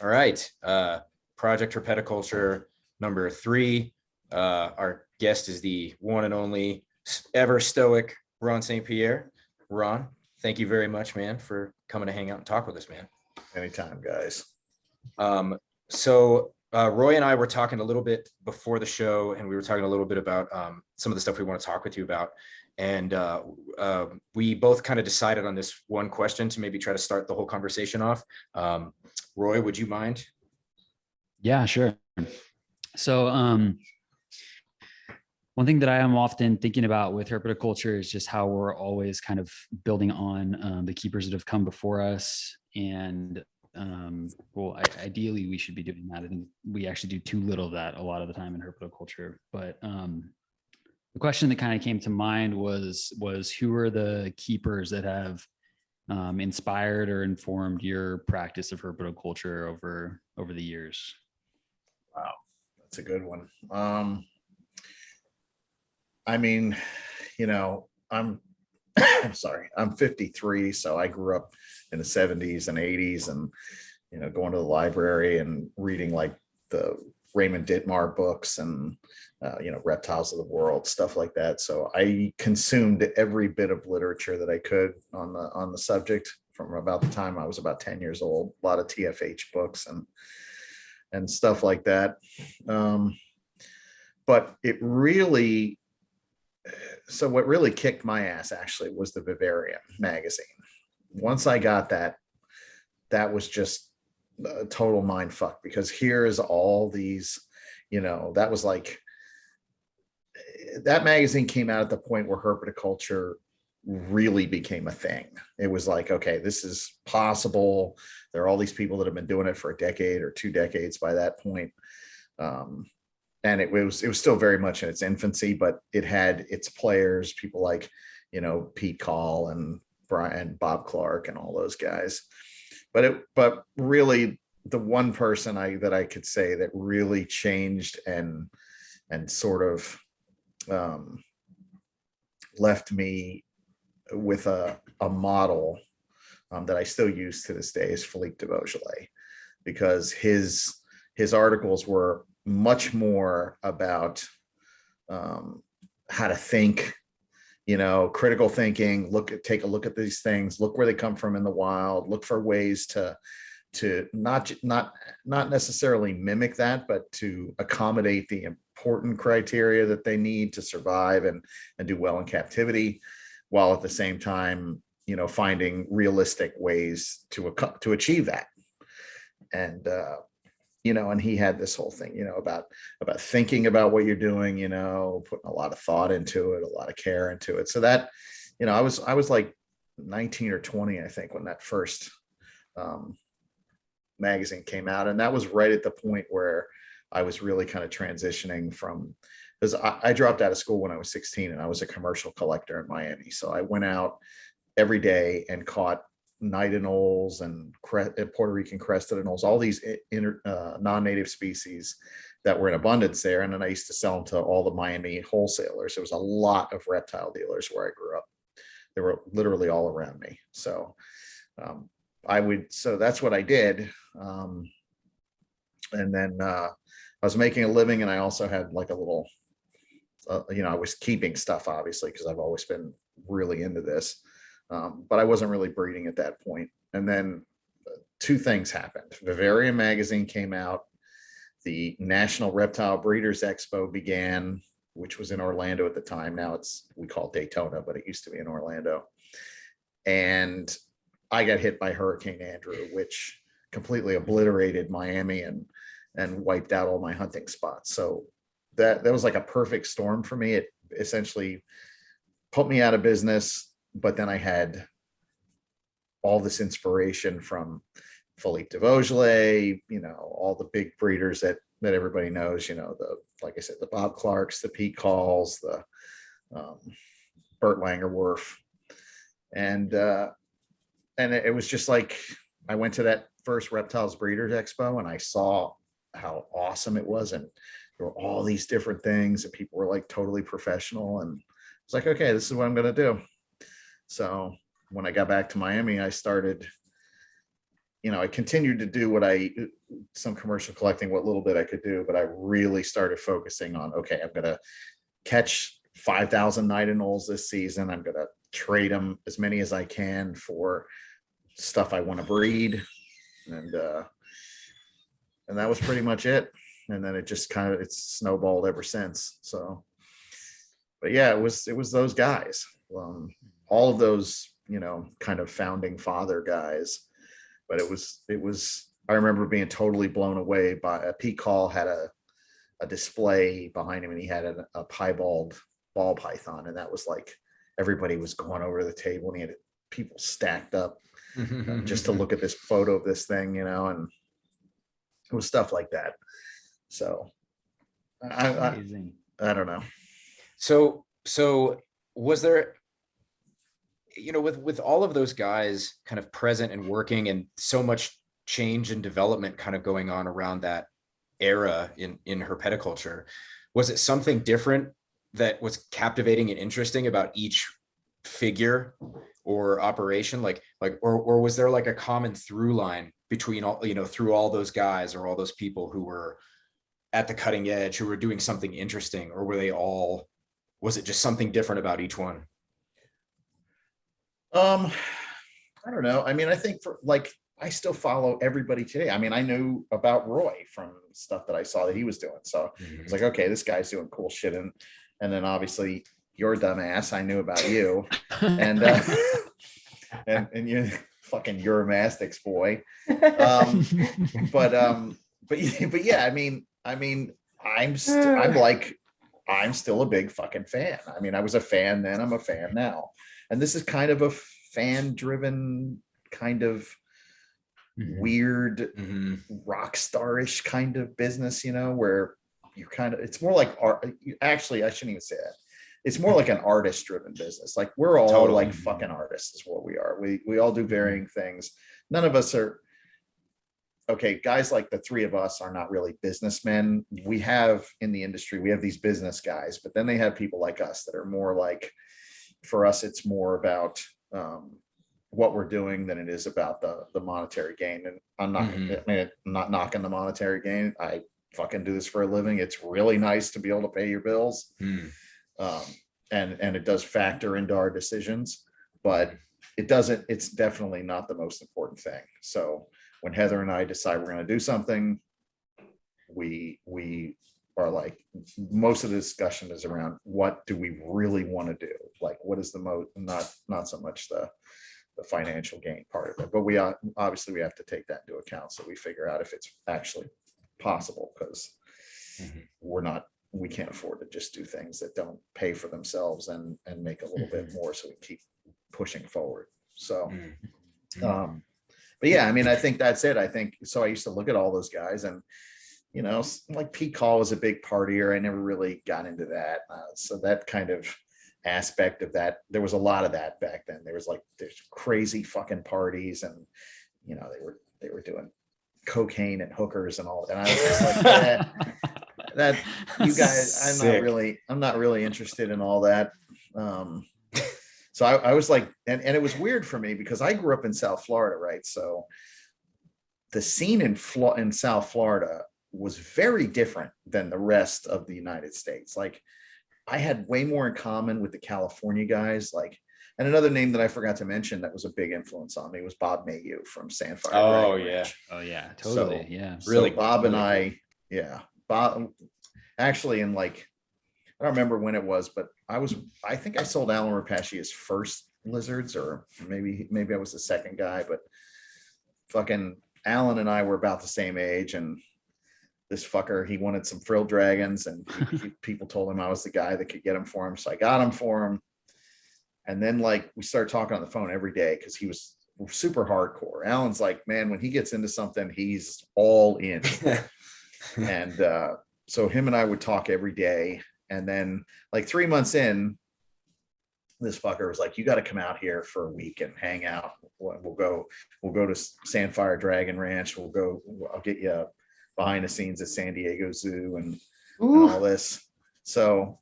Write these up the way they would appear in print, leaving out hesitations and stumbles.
All right. Project Herpetoculture number 3. Our guest is the one and only ever stoic Ron St. Pierre. Ron, thank you very much, man, for coming to hang out and talk with us, man. Anytime, guys. So Roy and I were talking a little bit before the show, and we were talking a little bit about some of the stuff we want to talk with you about. And we both kind of decided on this one question to maybe try to start the whole conversation off. Roy, would you mind? Yeah, sure. So one thing that I am often thinking about with herpetoculture is just how we're always kind of building on the keepers that have come before us. And ideally we should be doing that. I think we actually do too little of that a lot of the time in herpetoculture. But the question that kind of came to mind was who are the keepers that have inspired or informed your practice of herpetoculture over the years? Wow, that's a good one. I mean, I'm sorry, I'm 53, so I grew up in the 70s and 80s, and going to the library and reading like the Raymond Dittmar books and Reptiles of the World, stuff like that. So I consumed every bit of literature that I could on the subject from about the time I was about 10 years old. A lot of TFH books and stuff like that. But what really kicked my ass actually was the Vivarium magazine. Once I got that was just a total mind fuck, because here's all these, that was like, that magazine came out at the point where herpetoculture really became a thing. It was like, okay, this is possible. There are all these people that have been doing it for a decade or 2 decades by that point. And it was still very much in its infancy, but it had its players, people like, Pete Call and Bob Clark and all those guys. But really the one person that I could say that really changed and sort of left me with a model that I still use to this day is Philippe de Beaujolais, because his articles were much more about how to think, critical thinking, take a look at these things, look where they come from in the wild, look for ways to not necessarily mimic that, but to accommodate the important criteria that they need to survive and do well in captivity, while at the same time, finding realistic ways to achieve that. And and he had this whole thing, about thinking about what you're doing, putting a lot of thought into it, a lot of care into it. So that, I was like 19 or 20, I think, when that first magazine came out. And that was right at the point where I was really kind of transitioning from, because I dropped out of school when I was 16 and I was a commercial collector in Miami. So I went out every day and caught night anoles and Puerto Rican crested anoles, all these non-native species that were in abundance there. And then I used to sell them to all the Miami wholesalers. There was a lot of reptile dealers where I grew up. They were literally all around me. So so that's what I did. And then I was making a living, and I also had like a little, I was keeping stuff, obviously, because I've always been really into this. But I wasn't really breeding at that point. And then 2 things happened. Vivarium magazine came out. The National Reptile Breeders Expo began, which was in Orlando at the time. Now we call it Daytona, but it used to be in Orlando. And I got hit by Hurricane Andrew, which completely obliterated Miami and wiped out all my hunting spots. So that was like a perfect storm for me. It essentially put me out of business. But then I had all this inspiration from Philippe de Beaujolais, all the big breeders that everybody knows, like I said, the Bob Clarks, the Pete Calls, the Bert Langerwerf. And it was just like, I went to that first Reptiles Breeders Expo and I saw how awesome it was. And there were all these different things and people were like totally professional. And it's like, okay, this is what I'm going to do. So when I got back to Miami, I started I continued to do some commercial collecting, what little bit I could do, but I really started focusing on, okay, I'm going to catch 5,000 night anoles this season. I'm going to trade them as many as I can for stuff I want to breed. And that was pretty much it. And then it just it's snowballed ever since. So, but yeah, it was those guys, all of those, kind of founding father guys. But it was, I remember being totally blown away by Pete Call had a display behind him, and he had a piebald ball python. And that was like, everybody was going over to the table, and he had people stacked up just to look at this photo of this thing, and it was stuff like that. So I don't know. So was there, with all of those guys kind of present and working, and so much change and development kind of going on around that era in herpetoculture, was it something different that was captivating and interesting about each figure or operation, or was there like a common through line between all, through all those guys or all those people who were at the cutting edge, who were doing something interesting, or was it just something different about each one? I don't know. I mean, I think I still follow everybody today. I mean, I knew about Roy from stuff that I saw that he was doing. So it's like, okay, this guy's doing cool shit. And then obviously you're a dumbass. I knew about you. And and you're fucking Euromastics boy. But yeah, I mean, I'm still a big fucking fan. I mean, I was a fan then, I'm a fan now. And this is kind of a fan driven, kind of weird, rock starish kind of business, where it's more like art. Actually, I shouldn't even say that. It's more like an artist driven business. Like, we're all totally like fucking artists is what we are. We all do varying things. None of us are, okay, guys like the three of us are not really businessmen. We have in the industry, we have these business guys, but then they have people like us that are more like, for us, it's more about what we're doing than it is about the monetary gain. And I'm not knocking the monetary gain. I fucking do this for a living. It's really nice to be able to pay your bills. And it does factor into our decisions, but it's definitely not the most important thing. So when Heather and I decide we're going to do something, we are like, most of the discussion is around what do we really want to do? Like, what is the most, not so much the financial gain part of it, but we obviously we have to take that into account. So we figure out if it's actually possible, because we can't afford to just do things that don't pay for themselves and make a little bit more, so we keep pushing forward. So but yeah, I mean, I think that's it. I think so. I used to look at all those guys, and like Pete Call was a big partier. I never really got into that. So that kind of aspect of that, there was a lot of that back then. There's crazy fucking parties, and they were doing cocaine and hookers and all. And I was just like, that you guys, I'm not really interested in all that. So I was like, and it was weird for me because I grew up in South Florida, right? So the scene in South Florida was very different than the rest of the United States. Like, I had way more in common with the California guys. And another name that I forgot to mention that was a big influence on me was Bob Mayhew from Sandfire. Oh yeah. Ranch. Oh yeah, totally. Yeah. Really, Bob and I, Bob actually, in I don't remember when it was, but I think I sold Alan Rapacci's first lizards, or maybe I was the second guy, but fucking Alan and I were about the same age, and this fucker, he wanted some frill dragons, and people told him I was the guy that could get them for him. So I got them for him. And then we started talking on the phone every day, because he was super hardcore. Alan's like, man, when he gets into something, he's all in. And so him and I would talk every day. And then 3 months in, this fucker was like, you got to come out here for a week and hang out. We'll go to Sandfire Dragon Ranch. I'll get you behind the scenes at San Diego Zoo and all this. So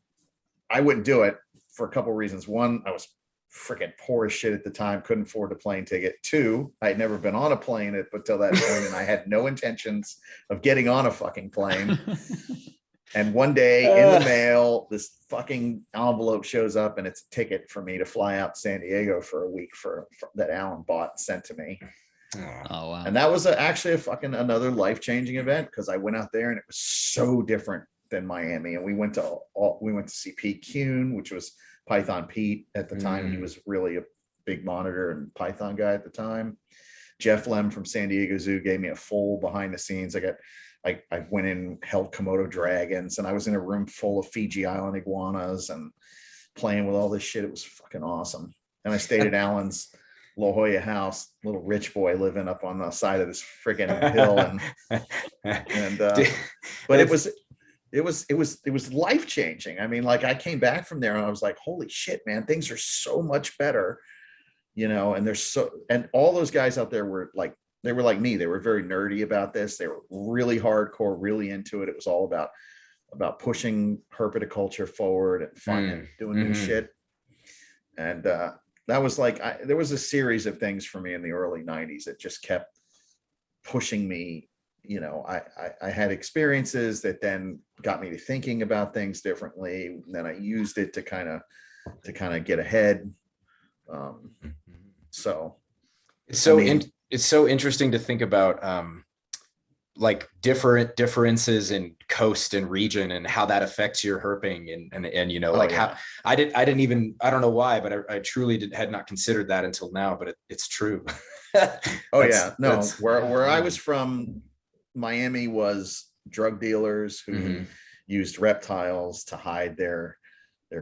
I wouldn't do it for a couple of reasons. One, I was freaking poor as shit at the time, couldn't afford a plane ticket. 2, I had never been on a plane up until that point, and I had no intentions of getting on a fucking plane. And one day in the mail, this fucking envelope shows up, and it's a ticket for me to fly out to San Diego for a week for that Alan bought and sent to me. Oh wow. And that was actually a fucking another life-changing event, because I went out there and it was so different than Miami. And we went to see Pete Kuhn, which was Python Pete at the time. He was really a big monitor and Python guy at the time. Jeff Lem from San Diego Zoo gave me a full behind the scenes. I went in, held Komodo dragons, and I was in a room full of Fiji Island iguanas and playing with all this shit. It was fucking awesome. And I stayed at Alan's La Jolla house, little rich boy living up on the side of this freaking hill. But it was life changing. I mean, like, I came back from there and I was like, holy shit, man, things are so much better, and all those guys out there were like, they were like me. They were very nerdy about this. They were really hardcore, really into it. It was all about pushing herpetoculture forward and fun and doing new shit. And that was like, there was a series of things for me in the early 90s that just kept pushing me. I had experiences that then got me to thinking about things differently. And then I used it to kind of get ahead. It's so interesting to think about like different differences in coast and region and how that affects your herping and how I don't know why, but I truly had not considered that until now, but it's true. Where I was from, Miami was drug dealers who used reptiles to hide their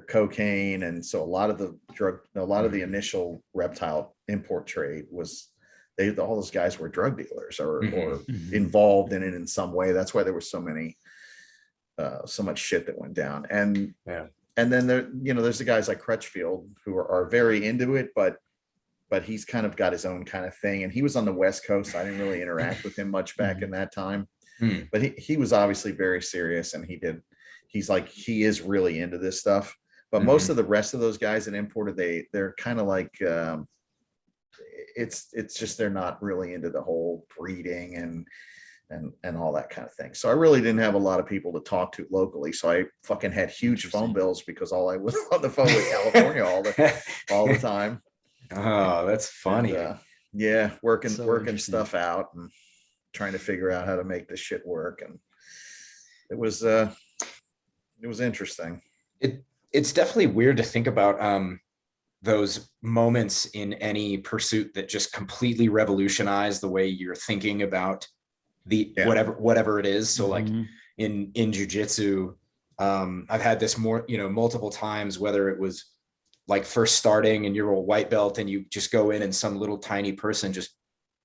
cocaine. And so a lot of the initial reptile import trade was, all those guys were drug dealers or involved in it in some way. That's why there was so much shit that went down. And then there's the guys like Crutchfield who are very into it, but he's kind of got his own kind of thing. And he was on the West Coast. So I didn't really interact with him much back in that time, but he was obviously very serious, and he is really into this stuff. But most of the rest of those guys that imported, they're kind of like, it's just, they're not really into the whole breeding and all that kind of thing. So I really didn't have a lot of people to talk to locally. So I fucking had huge phone bills because all I was on the phone with California all the time. Oh, that's funny. And, working stuff out and trying to figure out how to make this shit work. And it was interesting. It's definitely weird to think about those moments in any pursuit that just completely revolutionize the way you're thinking about whatever it is. So like in jujitsu, I've had this multiple times, whether it was like first starting and you're a white belt and you just go in and some little tiny person just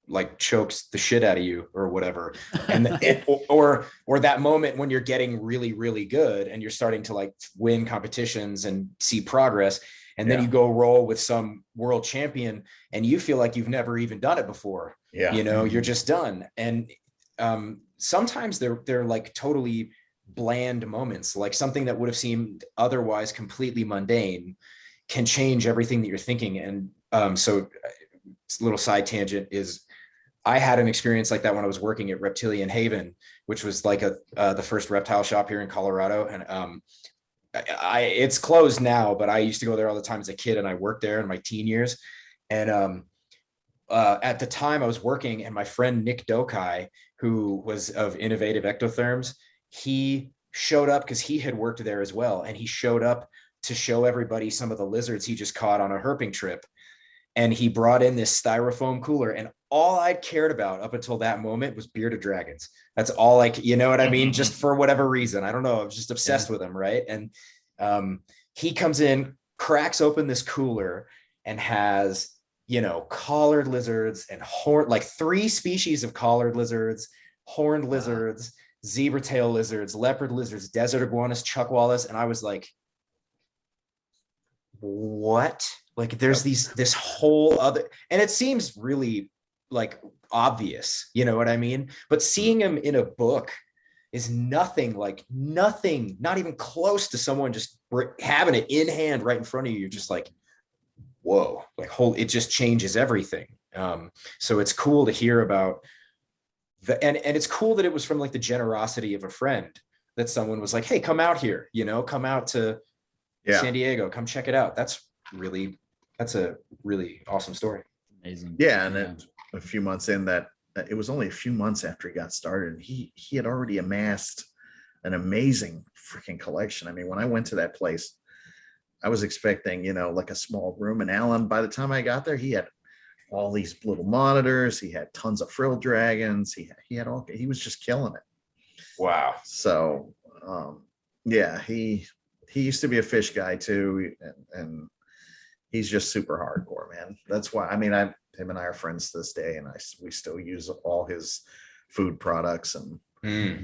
like chokes the shit out of you or whatever. And or that moment when you're getting really, really good and you're starting to like win competitions and see progress. And then you go roll with some world champion and you feel like you've never even done it before. You're just done. And sometimes they're like totally bland moments, like something that would have seemed otherwise completely mundane can change everything that you're thinking. And so a little side tangent is I had an experience like that when I was working at Reptilian Haven, which was like the first reptile shop here in Colorado. And it's closed now, but I used to go there all the time as a kid, and I worked there in my teen years. And at the time I was working, and my friend Nick Dokai, who was of Innovative Ectotherms, he showed up because he had worked there as well. And he showed up to show everybody some of the lizards he just caught on a herping trip. And he brought in this styrofoam cooler, and all I'd cared about up until that moment was bearded dragons. That's all you know what I mean? Just for whatever reason, I don't know. I was just obsessed with him. Right. And he comes in, cracks open this cooler and has, collared lizards and like 3 species of collared lizards, horned lizards, zebra tail lizards, leopard lizards, desert iguanas, chuckwallas. And I was like, what? Like there's this whole other, and it seems really like obvious, you know what I mean? But seeing him in a book is not even close to someone just having it in hand right in front of you. You're just like, whoa, like it just changes everything. So it's cool to hear about and it's cool that it was from like the generosity of a friend, that someone was like, hey, come out here, come out to San Diego, come check it out. That's a really awesome story. Amazing. Yeah. And then a few months in that, it was only a few months after he got started, he had already amassed an amazing freaking collection. I mean, when I went to that place, I was expecting, like a small room. And Alan, by the time I got there, he had all these little monitors. He had tons of frill dragons. He was just killing it. Wow. So, yeah, he used to be a fish guy too. And he's just super hardcore, man. That's why, I mean, him and I are friends to this day, and we still use all his food products and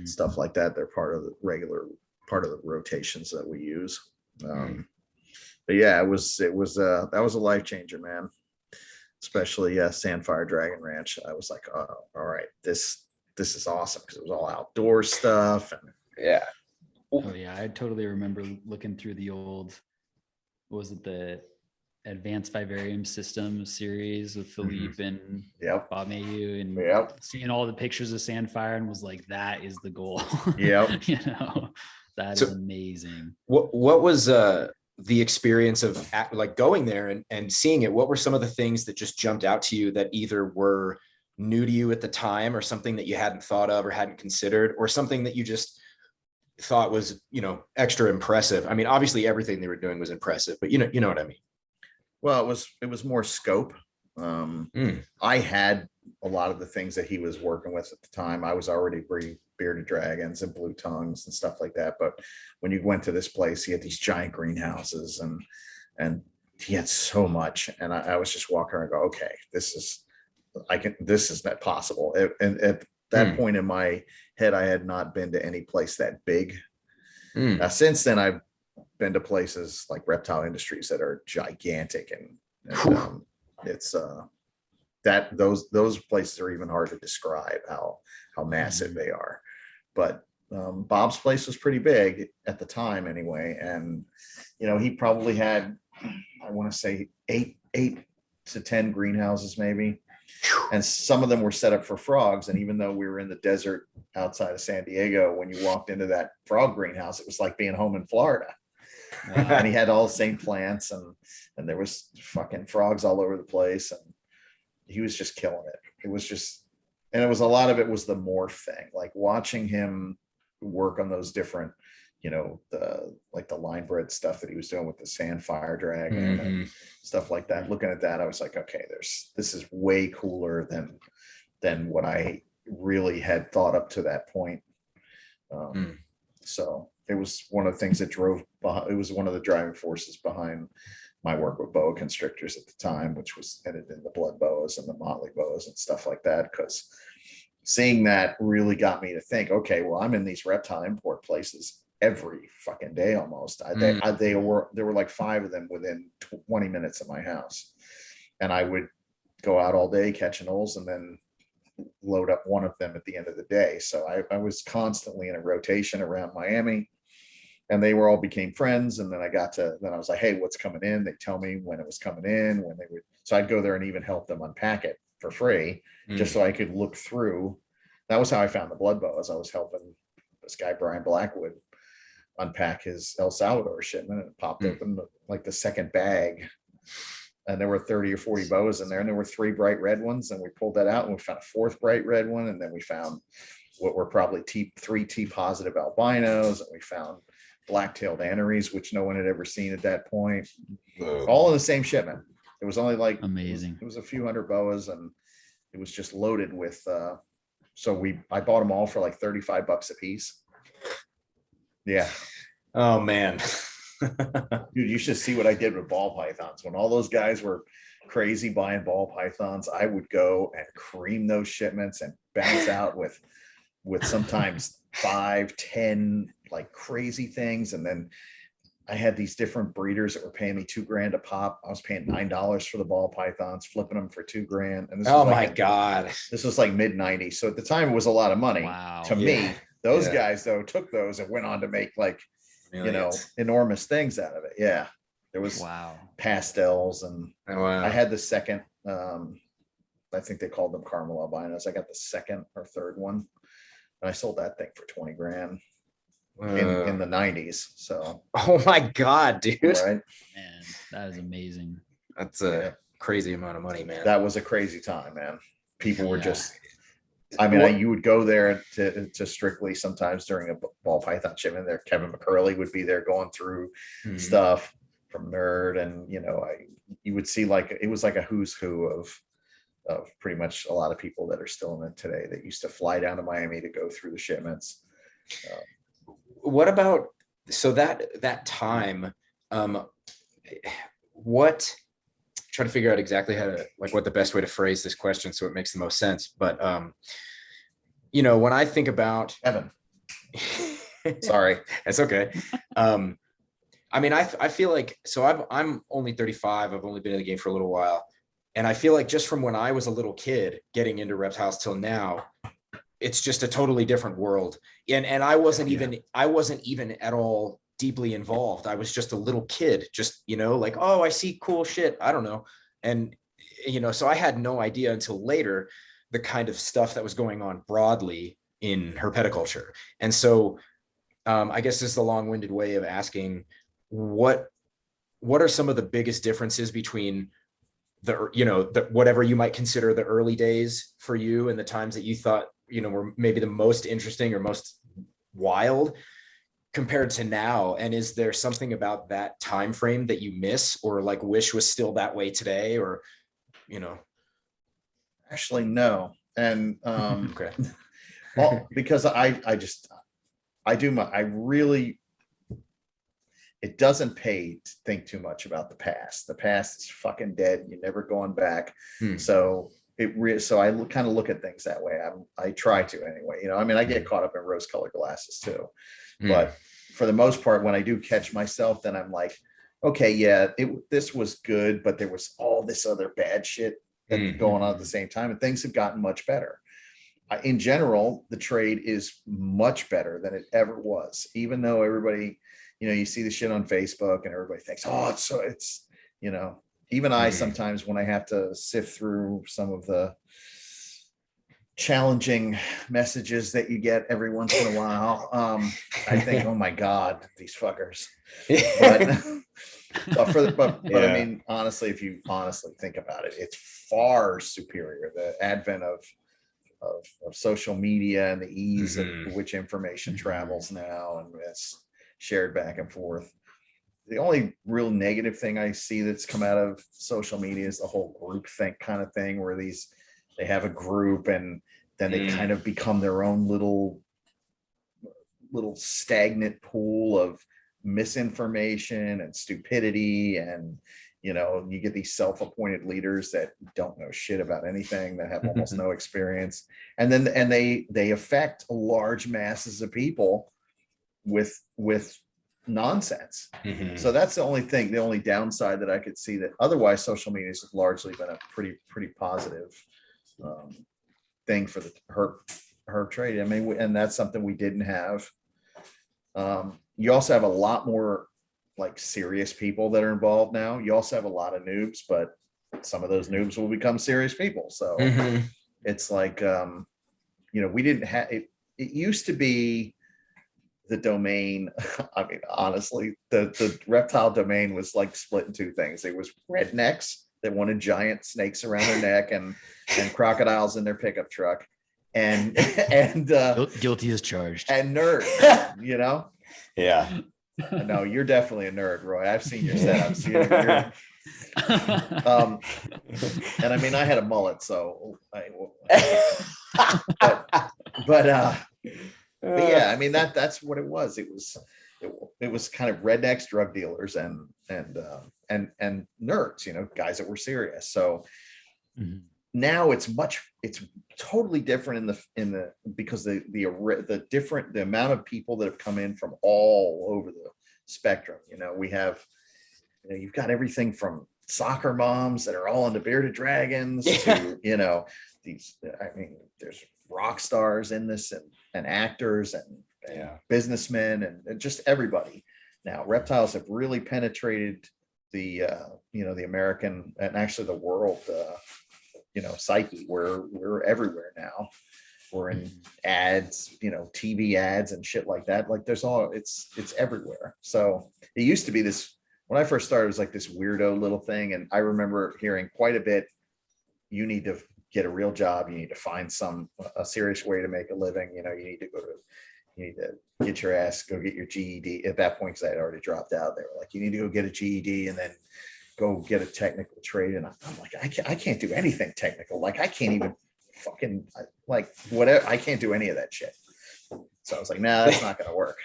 stuff like that. They're part of the rotations that we use. But yeah, that was a life changer, man. Especially Sandfire Dragon Ranch. I was like, oh, all right, this is awesome, because it was all outdoor stuff. And yeah. Oh yeah, I totally remember looking through the old, what was it, the Advanced Vivarium System series with Philippe and Bob Mayhew, and seeing all the pictures of Sandfire, and was like, that is the goal. Yep. That is amazing. What was the experience of like going there and seeing it? What were some of the things that just jumped out to you that either were new to you at the time, or something that you hadn't thought of or hadn't considered, or something that you just thought was, extra impressive? I mean, obviously everything they were doing was impressive, but you know what I mean? Well, it was more scope. I had a lot of the things that he was working with at the time. I was already breeding bearded dragons and blue tongues and stuff like that. But when you went to this place, he had these giant greenhouses, and he had so much. And I was just walking around and go, okay, this is not possible. And at that point in my head, I had not been to any place that big. Since then, I've been to places like Reptile Industries that are gigantic, and it's that those places are even hard to describe how massive they are. But Bob's place was pretty big at the time anyway, and he probably had, I want to say, eight to 10 greenhouses maybe, and some of them were set up for frogs. And even though we were in the desert outside of San Diego, when you walked into that frog greenhouse, it was like being home in Florida. And he had all the same plants, and there was fucking frogs all over the place, and he was just killing it. It was just, and it was, a lot of it was the morph thing, like watching him work on those different, the line bred stuff that he was doing with the Sandfire Dragon and stuff like that. Looking at that, I was like, okay, this is way cooler than what I really had thought up to that point. So it was one of the things that it was one of the driving forces behind my work with boa constrictors at the time, which was headed in the blood boas and the motley boas and stuff like that. Because seeing that really got me to think, okay, well, I'm in these reptile import places every fucking day almost. There were like 5 of them within 20 minutes of my house, and I would go out all day catching holes and then load up one of them at the end of the day. So I was constantly in a rotation around Miami, and they all became friends. And then I was like, hey, what's coming in? They tell me when it was coming in, when they would. So I'd go there and even help them unpack it for free, just so I could look through. That was how I found the blood boas. I was helping this guy, Brian Blackwood, unpack his El Salvador shipment, and it popped open like the second bag. And there were 30 or 40 boas in there, and there were 3 bright red ones. And we pulled that out, and we found a 4th bright red one. And then we found what were probably 3 T positive albinos. And we found black-tailed anneries, which no one had ever seen at that point. All in the same shipment. It was only like amazing. It was a few hundred boas, and it was just loaded with. So I bought them all for like $35 a piece. Yeah. Oh man. Dude, you should see what I did with ball pythons. When all those guys were crazy buying ball pythons, I would go and cream those shipments and bounce out with sometimes 5, 10 like crazy things. And then I had these different breeders that were paying me $2,000 a pop. I was paying $9 for the ball pythons, flipping them for $2,000. And this was my God, this was like mid-90s. So at the time it was a lot of money to me. Those guys though took those and went on to make like, millions. Enormous things out of it. Yeah. There was Wow. pastels, and Oh, wow. I had the second, I think they called them caramel albinos. I got the second or third one, and I sold that thing for 20 grand in the 90s. So, oh my God, dude. right. Man, that is amazing. That's Yeah. a crazy amount of money, man. That was a crazy time, man. People were Yeah. just, I mean, you would go there to Strictly sometimes during a ball python shipment. There, Kevin McCurley would be there going through Mhm. stuff from Nerd, and you would see like it was like a who's who of pretty much a lot of people that are still in it today that used to fly down to Miami to go through the shipments. What about so that time? What try to figure out exactly how to like what the best way to phrase this question so it makes the most sense. But when I think about Evan, sorry, that's okay. I mean, I feel like I'm only 35. I've only been in the game for a little while, and I feel like just from when I was a little kid getting into reptiles till now, it's just a totally different world. And I wasn't even at all deeply involved. I was just a little kid, just, like, oh, I see cool shit. I don't know. And, so I had no idea until later the kind of stuff that was going on broadly in herpetoculture. And so I guess this is a long-winded way of asking what are some of the biggest differences between the whatever you might consider the early days for you and the times that you thought, were maybe the most interesting or most wild compared to now? And is there something about that time frame that you miss or like wish was still that way today, or actually no. And okay. well, because I really, it doesn't pay to think too much about the past. The past is fucking dead. You're never going back. So so I kind of look at things that way. I try to anyway. I mean, I get caught up in rose-colored glasses too, but for the most part, when I do catch myself, then I'm like, okay, yeah, this was good, but there was all this other bad shit that's going on at the same time, and things have gotten much better. In general, the trade is much better than it ever was, even though everybody, you see the shit on Facebook and everybody thinks, oh, it's even I sometimes when I have to sift through some of the challenging messages that you get every once in a while, I think, oh my God, these fuckers. But I mean, honestly, if you honestly think about it, it's far superior. The advent of social media and the ease of which information travels now and it's shared back and forth. The only real negative thing I see that's come out of social media is the whole group think kind of thing, where they have a group and then they kind of become their own little stagnant pool of misinformation and stupidity, and you get these self-appointed leaders that don't know shit about anything, that have almost no experience, and they affect large masses of people with nonsense. So that's the only downside that I could see. That otherwise social media has largely been a pretty positive thing for the herp trade. I mean, and that's something we didn't have. You also have a lot more like serious people that are involved now. You also have a lot of noobs, but some of those noobs will become serious people. So it's like, we didn't have it. It used to be the domain. I mean, honestly, the reptile domain was like split in two things. It was rednecks that wanted giant snakes around their neck and crocodiles in their pickup truck, and guilty as charged, and nerds, Yeah. No, you're definitely a nerd, Roy. I've seen your setups. And I mean, I had a mullet, so but yeah, I mean that's what it was. It was kind of rednecks, drug dealers, and nerds, guys that were serious. So now it's totally different because the amount of people that have come in from all over the spectrum. We have, you've got everything from soccer moms that are all into bearded dragons to, there's rock stars in this and actors and businessmen and just everybody. Now reptiles have really penetrated the American and actually the world, psyche. We're everywhere now. We're in ads, TV ads and shit like that. Like it's everywhere. So it used to be this, when I first started, it was like this weirdo little thing. And I remember hearing quite a bit, you need to get a real job. You need to find a serious way to make a living. You need to get your ass, go get your GED at that point. Cause I had already dropped out. They were like, you need to go get a GED and then go get a technical trade. And I'm like, I can't do anything technical. Like I can't even fucking like whatever. I can't do any of that shit. So I was like, nah, that's not going to work.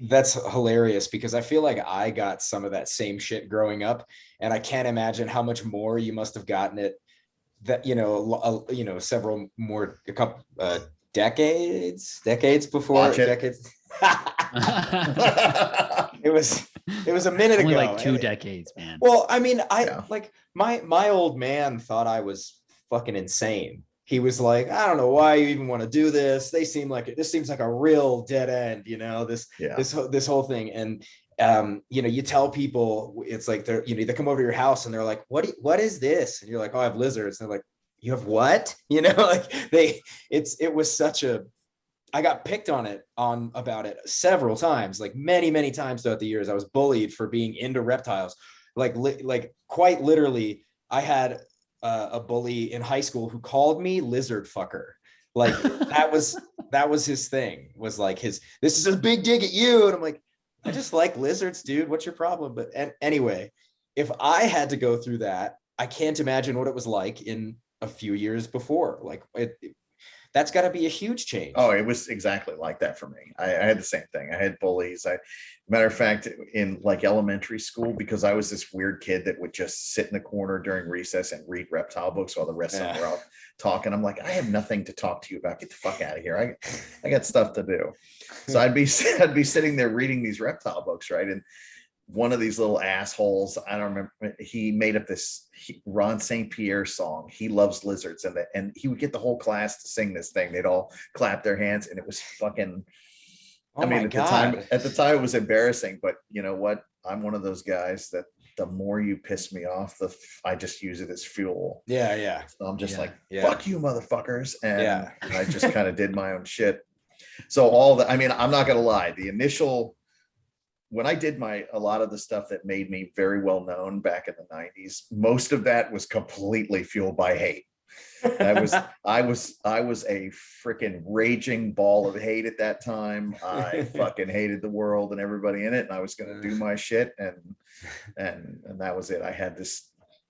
That's hilarious because I feel like I got some of that same shit growing up, and I can't imagine how much more you must have gotten it that, several more, a couple decades before. Decades. It was a minute Only ago. like 2 decades, man. Well, I mean, like my old man thought I was fucking insane. He was like, I don't know why you even want to do this. This seems like a real dead end, this whole thing. And you tell people, it's like they come over to your house and they're like, what is this? And you're like, oh, I have lizards. And they're like, you have what? It was such a, I got picked on about it several times, like many, many times throughout the years. I was bullied for being into reptiles. Like quite literally, I had a bully in high school who called me lizard fucker. Like that was his thing, was like this is a big dig at you. And I'm like, I just like lizards, dude. What's your problem? But anyway, if I had to go through that, I can't imagine what it was like in a few years before. Like that's got to be a huge change. Oh, it was exactly like that for me. I had the same thing. I had bullies. Matter of fact, in like elementary school, because I was this weird kid that would just sit in the corner during recess and read reptile books while the rest of them were out talking. I'm like, I have nothing to talk to you about. Get the fuck out of here. I got stuff to do. So I'd be sitting there reading these reptile books, right? And one of these little assholes, I don't remember, he made up this Ron St. Pierre song. He loves lizards, and he would get the whole class to sing this thing. They'd all clap their hands, and it was fucking. Oh, I mean, at the time it was embarrassing, but you know what? I'm one of those guys that the more you piss me off, I just use it as fuel. Yeah. So I'm just like, fuck you, motherfuckers, and I just kind of did my own shit. So I'm not gonna lie. The initial. When I did a lot of the stuff that made me very well known back in the 90s, most of that was completely fueled by hate. I was a freaking raging ball of hate at that time. I fucking hated the world and everybody in it, and I was going to do my shit, and that was it. I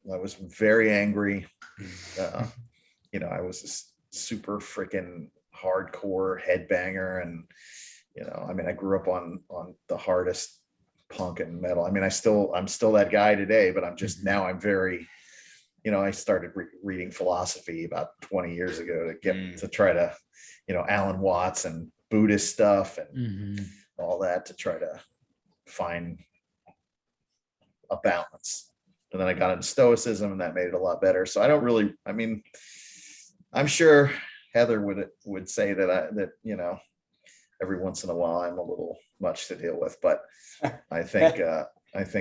was very angry. I was a super freaking hardcore headbanger, and I grew up on the hardest punk and metal. I'm still that guy today, but I'm just now I'm very, I started reading philosophy about 20 years ago to get to try to, Alan Watts and Buddhist stuff and all that to try to find a balance. And then I got into Stoicism, and that made it a lot better. So I don't really, I'm sure Heather would say that every once in a while I'm a little much to deal with, but I think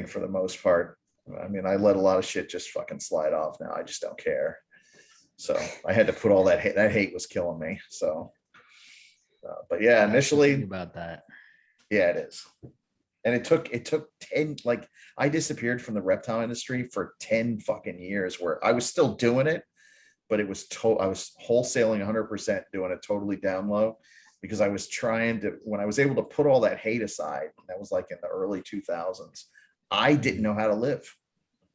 for the most part, I let a lot of shit just fucking slide off now. I just don't care. So I had to put all that hate was killing me. So, but yeah, initially about that. Yeah, it is. And it took 10, like I disappeared from the reptile industry for 10 fucking years where I was still doing it, but I was wholesaling 100%, doing it totally down low. Because I was trying to, when I was able to put all that hate aside, that was like in the early 2000s, I didn't know how to live.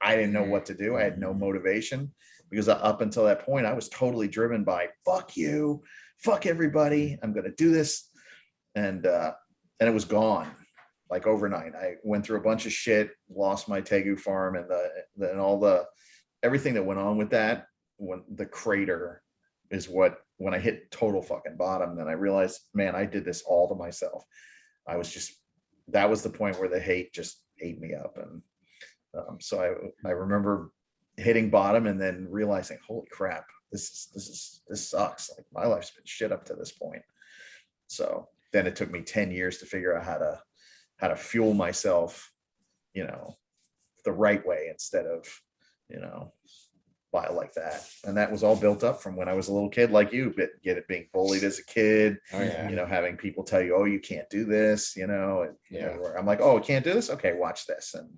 I didn't know what to do. I had no motivation because up until that point, I was totally driven by fuck you, fuck everybody. I'm going to do this. And it was gone like overnight. I went through a bunch of shit, lost my Tegu farm and all everything that went on with that. When the crater is when I hit total fucking bottom, then I realized, man, I did this all to myself. That was the point where the hate just ate me up. And so I remember hitting bottom and then realizing, holy crap, this sucks. Like my life's been shit up to this point. So then it took me 10 years to figure out how to fuel myself, the right way instead of, like that. And that was all built up from when I was a little kid, like you, but being bullied as a kid, Oh yeah. having people tell you, oh, you can't do this, where I'm like, oh, I can't do this. Okay, watch this. And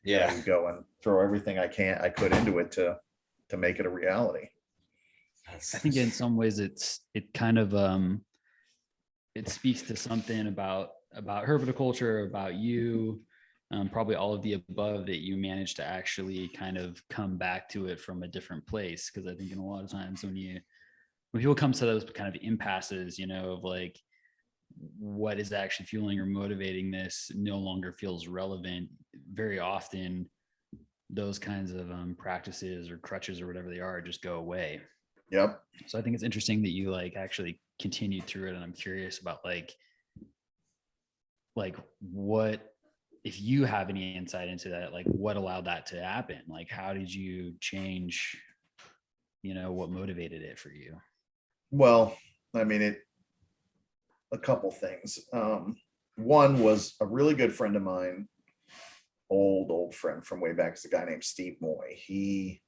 Yeah. you go and throw everything I could into it to make it a reality. I think in some ways it kind of it speaks to something about herpetoculture, about you, probably all of the above, that you managed to actually kind of come back to it from a different place. Because I think in a lot of times when people come to those kind of impasses, of like what is actually fueling or motivating this no longer feels relevant, very often those kinds of practices or crutches or whatever they are just go away. Yep. So I think it's interesting that you like actually continued through it. And I'm curious about like what, if you have any insight into that, like what allowed that to happen? Like, how did you change, what motivated it for you? Well, I mean, a couple things. One was a really good friend of mine, old friend from way back, is a guy named Steve Moy. He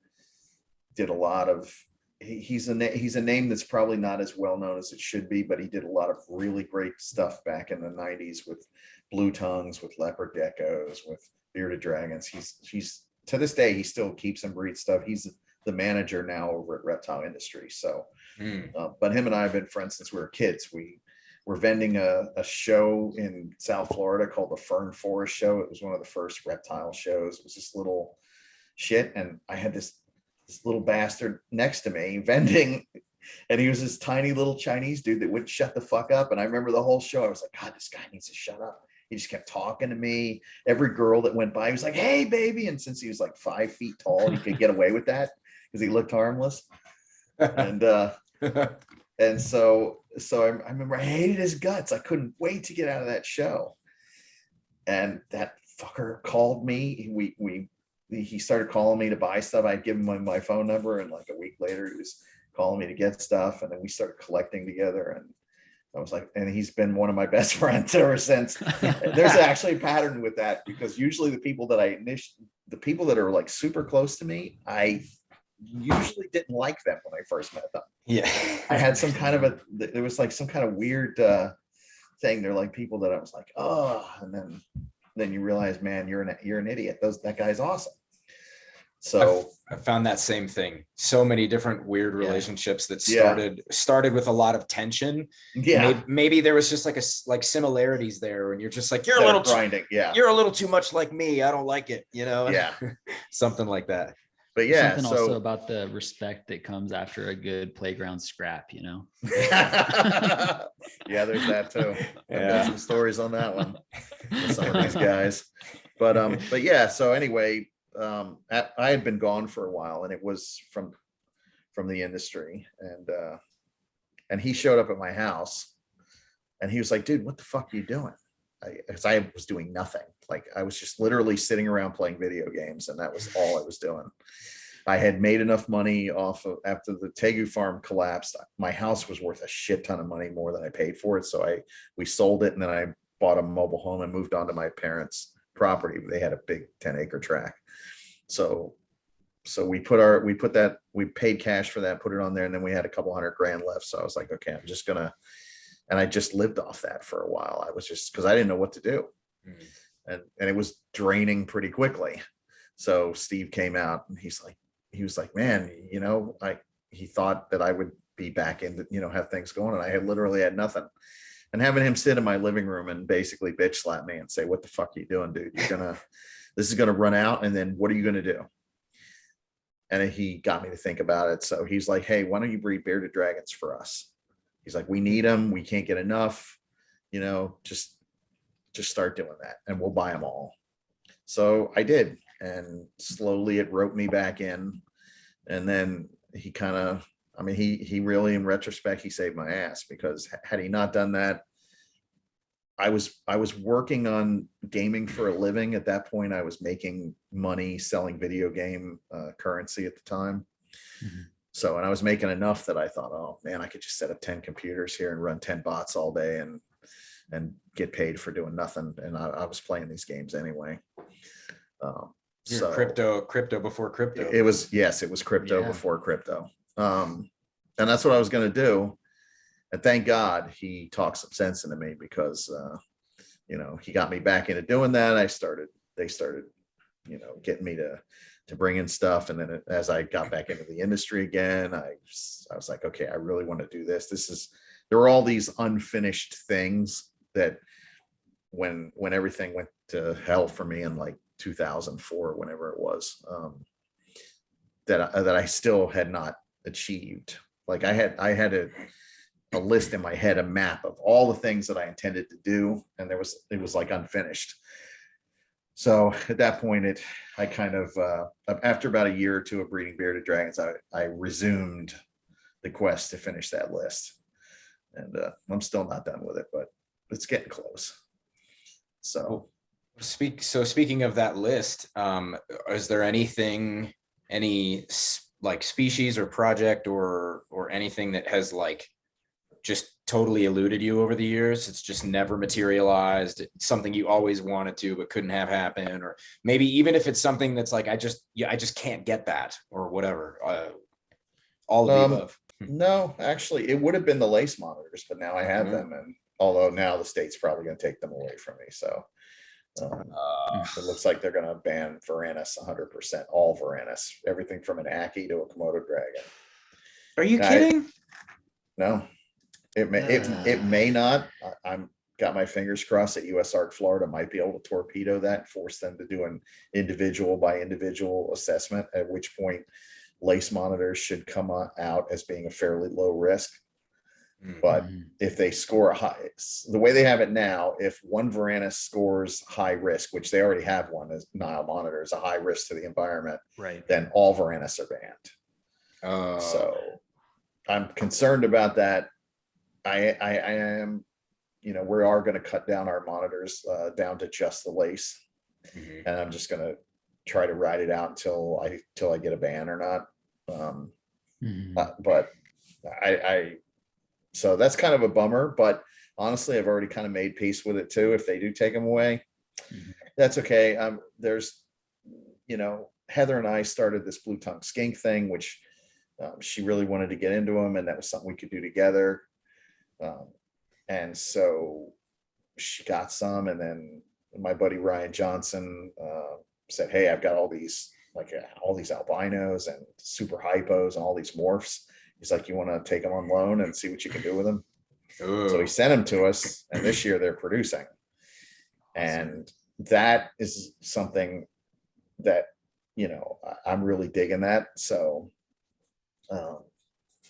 did a lot of, he's a name that's probably not as well known as it should be, but he did a lot of really great stuff back in the 90s with blue tongues, with leopard geckos, with bearded dragons. He's to this day, he still keeps and breeds stuff. He's the manager now over at Reptile Industry. So, but him and I have been friends since we were kids. We were vending a show in South Florida called the Fern Forest Show. It was one of the first reptile shows. It was this little shit. And I had this little bastard next to me vending, and he was this tiny little Chinese dude that wouldn't shut the fuck up. And I remember the whole show, I was like, God, this guy needs to shut up. He just kept talking to me. Every girl that went by, he was like, hey, baby. And since he was like 5 feet tall, he could get away with that because he looked harmless. And so I remember I hated his guts. I couldn't wait to get out of that show. And that fucker called me. He started calling me to buy stuff. I'd give him my phone number, and like a week later, he was calling me to get stuff. And then we started collecting together. And I was like, and he's been one of my best friends ever since. There's actually a pattern with that, because usually the people that are like super close to me, I usually didn't like them when I first met them. Yeah. I had some kind of there was like some kind of weird thing. They're like people that I was like, oh, and then you realize, man, you're an idiot. That guy's awesome. So I found that same thing. So many different weird relationships that started with a lot of tension. Yeah. Maybe there was just like similarities there, and you're just like, you're a little grinding. You're a little too much like me. I don't like it. Yeah. Something like that. But yeah, something also about the respect that comes after a good playground scrap, Yeah, there's that too. I've got some stories on that one with some of these guys. But yeah, so anyway, I had been gone for a while, and it was from the industry, and he showed up at my house, and he was like, dude, what the fuck are you doing? Because I was doing nothing. Like, I was just literally sitting around playing video games, and that was all I was doing. I had made enough money off of, after the Tegu farm collapsed, my house was worth a shit ton of money more than I paid for it. So we sold it, and then I bought a mobile home and moved on to my parents' property. They had a big 10-acre tract. So we paid cash for that, put it on there, and then we had a couple $100,000 left. So I was like, okay, I'm just gonna, and I just lived off that for a while. I was just, because I didn't know what to do. And it was draining pretty quickly. So Steve came out, and he was like, man, he thought that I would be back in, have things going. And I literally had nothing. And having him sit in my living room and basically bitch slap me and say, what the fuck are you doing, dude? This is going to run out. And then what are you going to do? And he got me to think about it. So he's like, hey, why don't you breed bearded dragons for us? He's like, we need them. We can't get enough, just start doing that, and we'll buy them all. So I did. And slowly it roped me back in. And then he kind of, he really, in retrospect, he saved my ass, because had he not done that, I was working on gaming for a living. At that point, I was making money selling video game currency at the time. So, and I was making enough that I thought, oh man, I could just set up 10 computers here and run 10 bots all day and get paid for doing nothing. And I was playing these games anyway. You're So crypto before crypto. it was, yes, it was crypto Yeah. before crypto. And that's what I was going to do. And thank God he talked some sense into me, because, he got me back into doing that. They started, getting me to bring in stuff. And then as I got back into the industry again, I was like, okay, I really want to do this. There were all these unfinished things that when everything went to hell for me in like 2004, whenever it was, that I still had not achieved. Like I had a list in my head, a map of all the things that I intended to do, and it was like unfinished. So at that point, I kind of, after about a year or two of breeding bearded dragons, I resumed the quest to finish that list. And I'm still not done with it, but it's getting close. So speaking of that list, is there anything, any like species or project or anything that has like just totally eluded you over the years? It's just never materialized. It's something you always wanted to but couldn't have happen, or maybe even if it's something that's like I just can't get that or whatever. All of the above. No, actually, it would have been the lace monitors, but now I have them, and although now the state's probably going to take them away from me, so it looks like they're going to ban Varanus 100%, all Varanus, everything from an Aki to a Komodo dragon. Are you kidding? No, it may not. I'm got my fingers crossed that US Art Florida might be able to torpedo that, force them to do an individual by individual assessment, at which point lace monitors should come out as being a fairly low risk. But if they score a high, the way they have it now, if one Varanus scores high risk, which they already have one as Nile monitors, a high risk to the environment, Right, then all Varanus are banned. So I'm concerned about that. I am, we are going to cut down our monitors down to just the lace, and I'm just going to try to ride it out until I get a ban or not. But so that's kind of a bummer, but honestly, I've already kind of made peace with it too. If they do take them away, that's okay. There's, Heather and I started this blue tongue skink thing, which she really wanted to get into them, and that was something we could do together. And so she got some, and then my buddy Ryan Johnson said, "Hey, I've got all these albinos and super hypos and all these morphs." He's like, "You want to take them on loan and see what you can do with them?" Ooh. So he sent them to us, and this year they're producing. And that is something that, I'm really digging that. So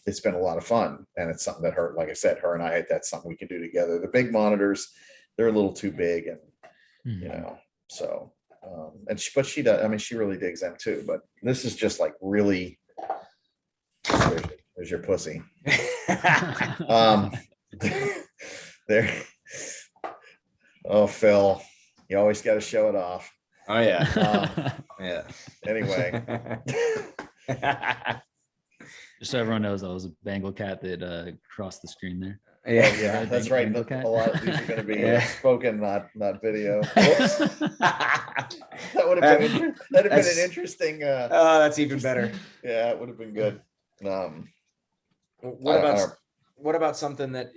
it's been a lot of fun, and it's something that like I said, her and I, that's something we can do together. The big monitors, they're a little too big, and, so, but she does, I mean, she really digs them too, but this is just like really, there's your pussy. There. Oh, Phil, you always got to show it off. Oh yeah. Yeah. Anyway. just so everyone knows, that was a Bengal cat that crossed the screen there. Yeah, that's right. A lot of these are going to be spoken, not video. That would have been an interesting. That's even better. Yeah, it would have been good. What about something that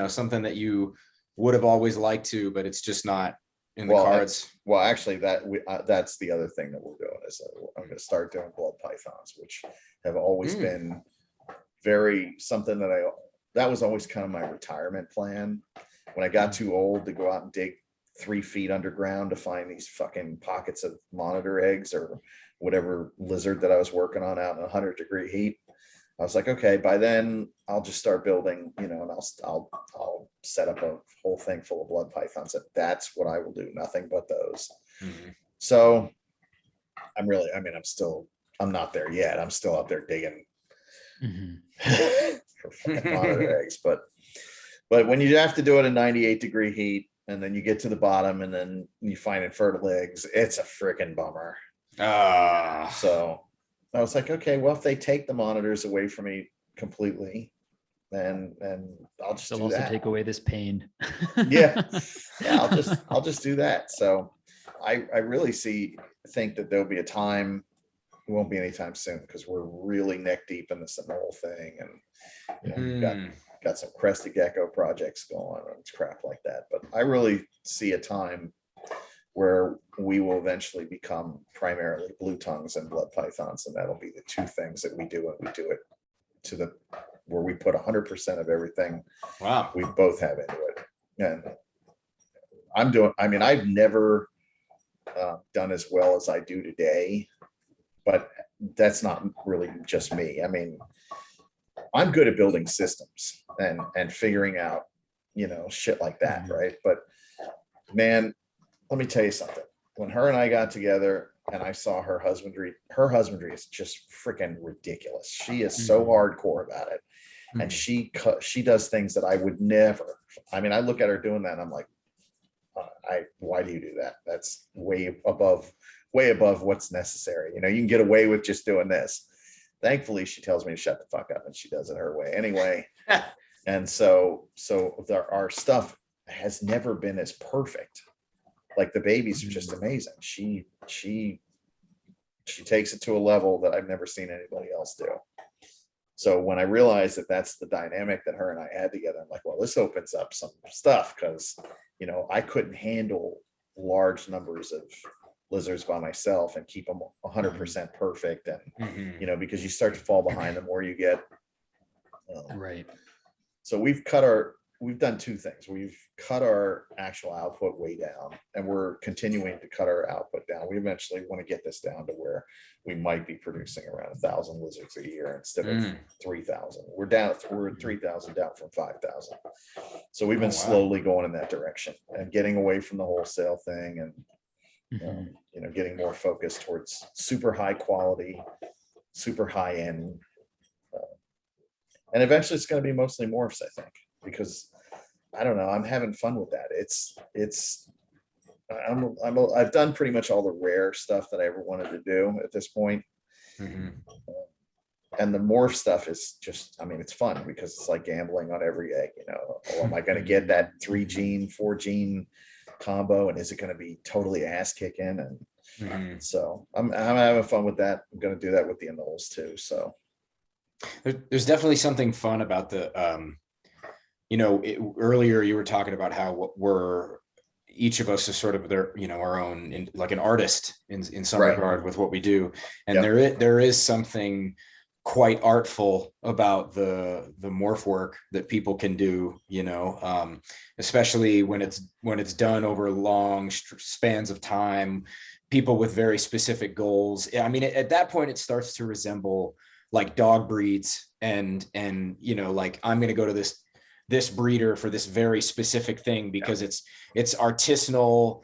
something that you would have always liked to, but it's just not in the cards? Actually, that's the other thing that we're doing is I'm going to start doing blood pythons, which have always been something that was always kind of my retirement plan. When I got too old to go out and dig 3 feet underground to find these fucking pockets of monitor eggs or whatever lizard that I was working on out in 100-degree heat, I was like, okay, by then I'll just start building, and I'll set up a whole thing full of blood pythons. That's what I will do. Nothing but those. So I'm not there yet. I'm still out there digging for fucking monitor eggs. But when you have to do it in 98-degree heat, and then you get to the bottom and then you find infertile eggs, it's a freaking bummer. So I was like, okay, well, if they take the monitors away from me completely, then I'll just also take away this pain. yeah, I'll just do that. So I really think that there'll be a time, it won't be anytime soon, because we're really neck deep in this whole thing, and we've got some crested gecko projects going and crap like that. But I really see a time where we will eventually become primarily blue tongues and blood pythons, and that'll be the two things that we do, and we do it to the where we put 100% of everything we both have into it. And I've never done as well as I do today, but that's not really just me. I mean, I'm good at building systems and figuring out, shit like that, right? But man, let me tell you something. When her and I got together and I saw her husbandry is just freaking ridiculous. She is so hardcore about it. And she does things that I would never. I mean, I look at her doing that and I'm like, why do you do that? That's way above what's necessary. You can get away with just doing this. Thankfully, she tells me to shut the fuck up, and she does it her way anyway. And so our stuff has never been as perfect. Like the babies are just amazing. She takes it to a level that I've never seen anybody else do. So when I realized that that's the dynamic that her and I had together, I'm like, well, this opens up some stuff, because I couldn't handle large numbers of lizards by myself and keep them 100% perfect. And because you start to fall behind the more you get. Right. So we've done two things. We've cut our actual output way down, and we're continuing to cut our output down. We eventually want to get this down to where we might be producing around 1,000 lizards a year instead of 3,000. We're at 3,000, down from 5,000. So we've been slowly going in that direction and getting away from the wholesale thing, and getting more focused towards super high quality, super high end. And eventually it's going to be mostly morphs, I think, because I don't know, I'm having fun with that. I've done pretty much all the rare stuff that I ever wanted to do at this point. And the morph stuff is just, it's fun because it's like gambling on every egg. Am I going to get that 3 gene, 4 gene combo, and is it going to be totally ass kicking? And so I'm having fun with that. I'm going to do that with the anoles too. So there's definitely something fun about the earlier you were talking about how we're each of us is sort of their, our own, like an artist in some regard with what we do. And there is something quite artful about the morph work that people can do, especially when it's done over long spans of time, people with very specific goals. At that point, it starts to resemble like dog breeds and like I'm going to go to this breeder for this very specific thing because it's artisanal.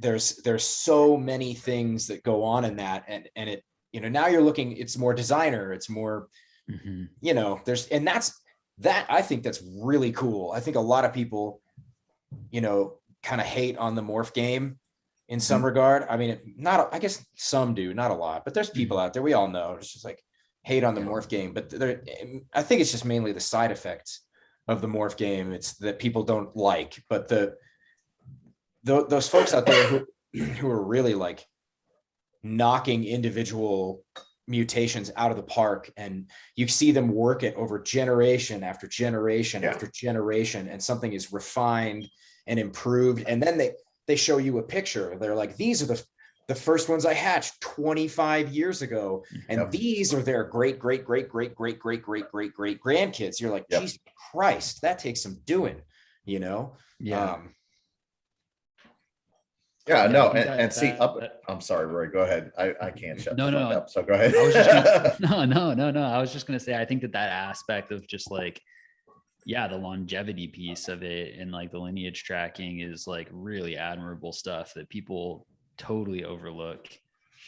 There's so many things that go on in that, and it, now you're looking, it's more designer, it's more, I think that's really cool. I think a lot of people, kind of hate on the morph game in some regard. I guess some do, not a lot, but there's people out there, we all know, it's just like hate on the morph game, but I think it's just mainly the side effects of the morph game. It's that people don't like, but those folks out there who are really like knocking individual mutations out of the park, and you see them work it over generation after generation after generation, and something is refined and improved, and then they show you a picture. They're like, these are the first ones I hatched 25 years ago, and these are their great grandkids. You're like, Jesus Christ, that takes some doing, I'm sorry, Roy, go ahead. I can't shut up, so go ahead. I was just gonna, I was just gonna say, I think that aspect of just like, the longevity piece of it and like the lineage tracking is like really admirable stuff that people totally overlook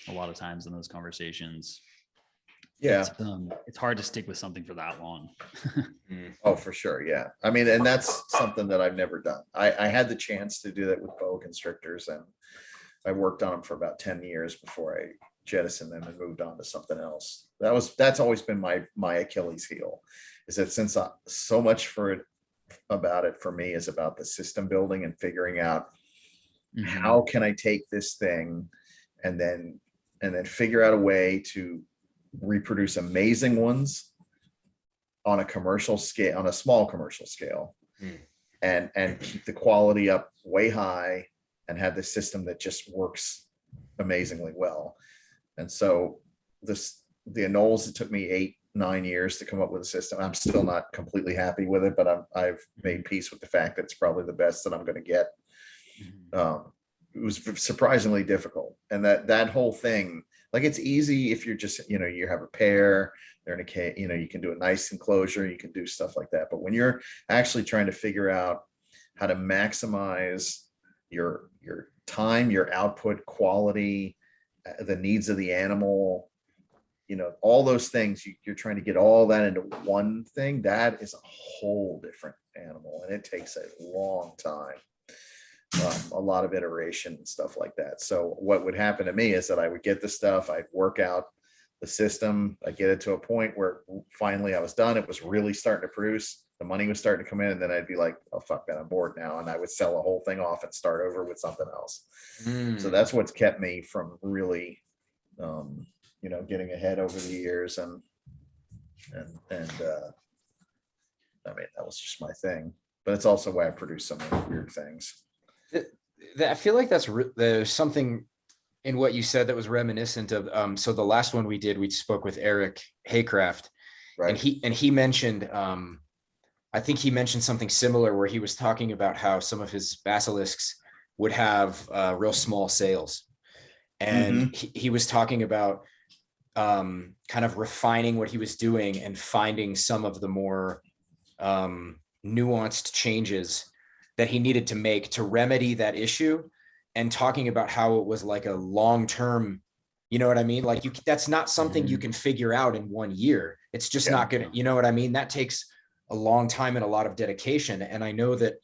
a lot of times in those conversations. It's hard to stick with something for that long. Oh, for sure. Yeah. And that's something that I've never done. I had the chance to do that with boa constrictors, and I worked on them for about 10 years before I jettisoned them and moved on to something else. That's always been my Achilles heel, is that since so much about it for me is about the system building and figuring out how can I take this thing and then figure out a way to reproduce amazing ones on a commercial scale, on a small commercial scale, and keep the quality up way high and have this system that just works amazingly well. And so the anoles, it took me 8-9 years to come up with a system. I'm still not completely happy with it, but I've made peace with the fact that it's probably the best that I'm going to get. It was surprisingly difficult. And that whole thing, like, it's easy if you're just, you have a pair, they're in a cage, you can do a nice enclosure, you can do stuff like that. But when you're actually trying to figure out how to maximize your time, your output, quality, the needs of the animal, all those things, you're trying to get all that into one thing, that is a whole different animal. And it takes a long time. A lot of iteration and stuff like that. So what would happen to me is that I would get the stuff, I'd work out the system, I get it to a point where finally I was done. It was really starting to produce. The money was starting to come in, and then I'd be like, oh, fuck that, I'm bored now. And I would sell the whole thing off and start over with something else. So that's what's kept me from really, getting ahead over the years. And I mean, that was just my thing, but it's also why I produce so many weird things. I feel like there's something in what you said that was reminiscent of, so the last one we did, we spoke with Eric Haycraft, right? And he mentioned, I think he mentioned something similar where he was talking about how some of his basilisks would have real small sales. And he was talking about kind of refining what he was doing and finding some of the more nuanced changes that he needed to make to remedy that issue, and talking about how it was like a long-term, you know what I mean? Like that's not something you can figure out in 1 year. It's just not gonna, you know what I mean? That takes a long time and a lot of dedication. And I know that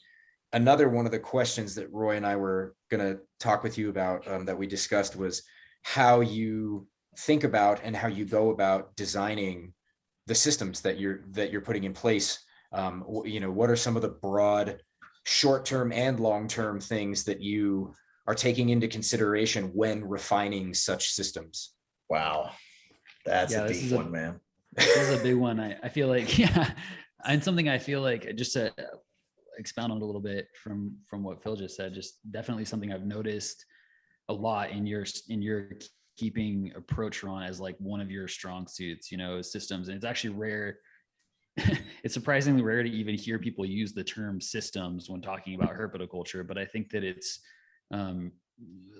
another one of the questions that Roy and I were gonna talk with you about, that we discussed, was how you think about and how you go about designing the systems that you're putting in place. What are some of the broad short-term and long-term things that you are taking into consideration when refining such systems? Wow. That's a deep one, man. This is a big one. I feel like, and something I feel like, just to expound on it a little bit from what Phil just said, just definitely something I've noticed a lot in your keeping approach, Ron, as like one of your strong suits, systems. And it's actually rare. It's surprisingly rare to even hear people use the term systems when talking about herpetoculture, but I think that it's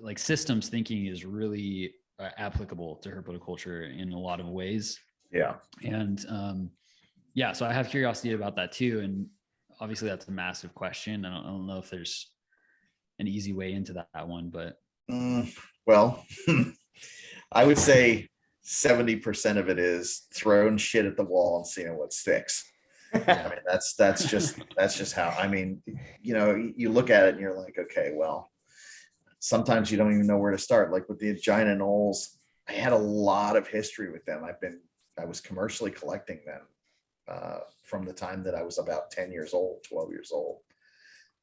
like systems thinking is really applicable to herpetoculture in a lot of ways. Yeah. And so I have curiosity about that too. And obviously that's a massive question. I don't know if there's an easy way into that one, but well, I would say 70% of it is throwing shit at the wall and seeing what sticks. I mean, that's just how, I mean, you look at it and you're like, okay, well, sometimes you don't even know where to start. Like with the giant anoles, I had a lot of history with them. I was commercially collecting them from the time that I was about 10 years old, 12 years old.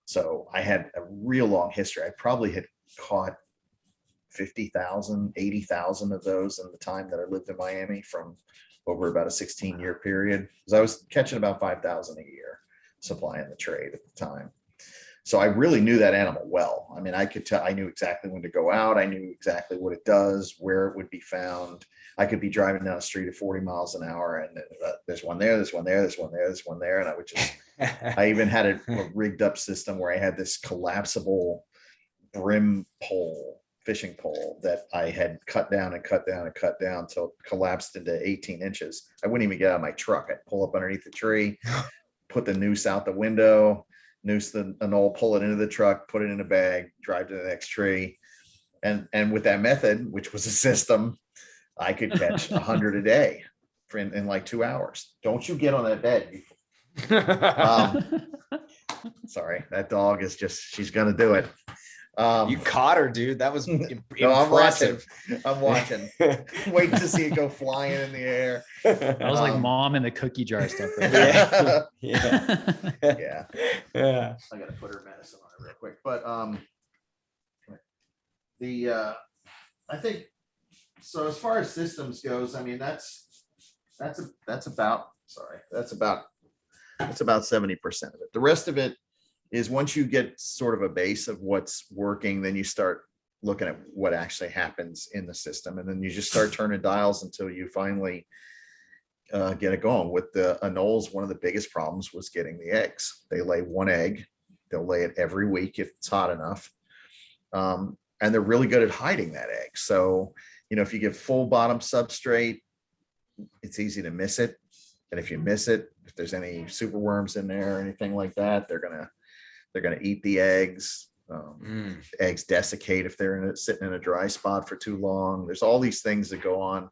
So I had a real long history. I probably had caught 50,000, 80,000 of those in the time that I lived in Miami, from over about a 16-year period. Because I was catching about 5,000 a year, supplying the trade at the time. So I really knew that animal well. I mean, I could tell, I knew exactly when to go out. I knew exactly what it does, where it would be found. I could be driving down the street at 40 miles an hour and there's one there, there's one there, there's one there, there's one there. And I would just, I even had a rigged up system where I had this collapsible brim pole, fishing pole, that I had cut down and cut down and cut down till it collapsed into 18 inches. I wouldn't even get out of my truck. I'd pull up underneath the tree, put the noose out the window, noose the anole, pull it into the truck, put it in a bag, drive to the next tree. And with that method, which was a system, I could catch 100 a day in like 2 hours. Don't you get on that bed. Sorry, that dog is just, she's gonna do it. You caught her, dude. That was impressive. I'm watching. Wait to see it go flying in the air. That was like mom in the cookie jar stuff. Right? Yeah. I gotta put her medicine on it real quick. But I think, so as far as systems goes, I mean, that's about, sorry, that's about 70% of it. The rest of it is once you get sort of a base of what's working, then you start looking at what actually happens in the system. And then you just start turning dials until you finally get it going. With the anoles, one of the biggest problems was getting the eggs. They lay one egg. They'll lay it every week if it's hot enough. And they're really good at hiding that egg. So, you know, if you give full bottom substrate, it's easy to miss it. And if you miss it, if there's any super worms in there or anything like that, they're gonna eat the eggs. Eggs desiccate if they're sitting in a dry spot for too long. There's all these things that go on.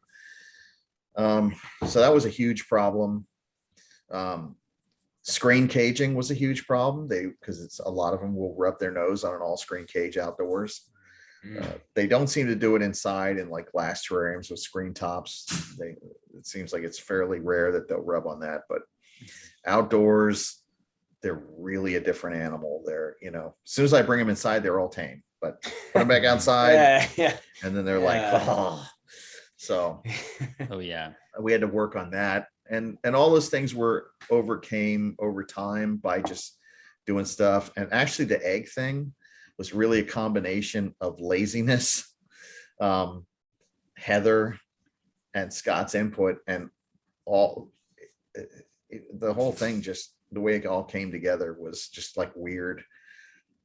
So that was a huge problem. Screen caging was a huge problem. Because it's a lot of them will rub their nose on an all screen cage outdoors. They don't seem to do it inside in like glass terrariums with screen tops. It seems like it's fairly rare that they'll rub on that, but outdoors, they're really a different animal. They're, you know, as soon as I bring them inside, they're all tame, but put them back outside and then they're like, oh. So Oh yeah. we had to work on that. And all those things were overcame over time by just doing stuff. And actually the egg thing was really a combination of laziness, Heather and Scott's input, and all the whole thing, just the way it all came together was just like weird.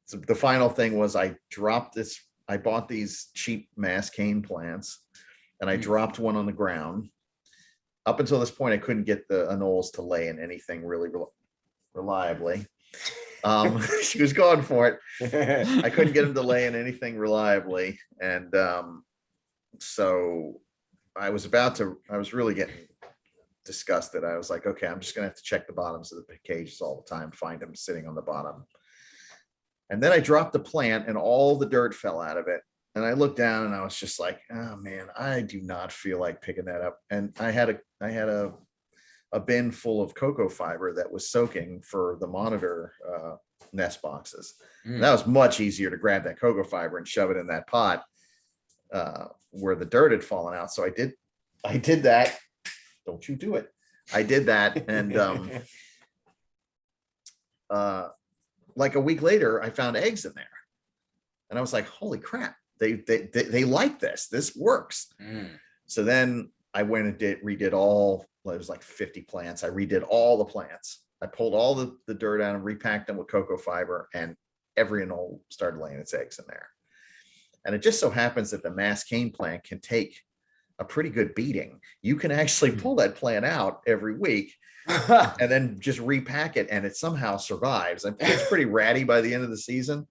So the final thing was I bought these cheap mass cane plants and I dropped one on the ground. Up until this point, I couldn't get the anoles to lay in anything really reliably. She was going for it. I couldn't get him to lay in anything reliably. And so I was really getting disgusted. I was like, okay, I'm just gonna have to check the bottoms of the cages all the time, find them sitting on the bottom. And then I dropped the plant and all the dirt fell out of it. And I looked down and I was just like, oh man, I do not feel like picking that up. And I had a bin full of cocoa fiber that was soaking for the monitor nest boxes. And that was much easier to grab that cocoa fiber and shove it in that pot where the dirt had fallen out. So I did that. Don't you do it. I did that. And like a week later, I found eggs in there. And I was like, holy crap, they like this. This works. So then I went and redid all, it was like 50 plants. I redid all the plants. I pulled all the dirt out and repacked them with cocoa fiber, and every anole started laying its eggs in there. And it just so happens that the mass cane plant can take a pretty good beating. You can actually pull that plant out every week and then just repack it, and it somehow survives. It's pretty ratty by the end of the season,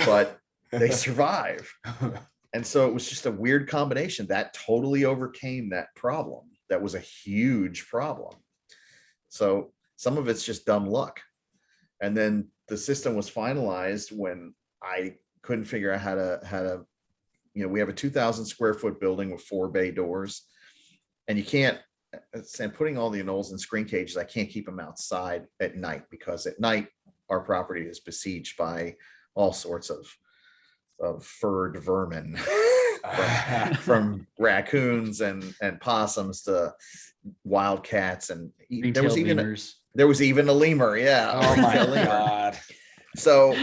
but they survive. And so it was just a weird combination that totally overcame that problem. That was a huge problem. So some of it's just dumb luck. And then the system was finalized when I couldn't figure out how to, you know, we have a 2,000 square foot building with 4 bay doors, and you can't, and putting all the anoles in screen cages, I can't keep them outside at night, because at night our property is besieged by all sorts of furred vermin, from raccoons and possums to wildcats, and there was even a lemur. Yeah. Oh my God. So,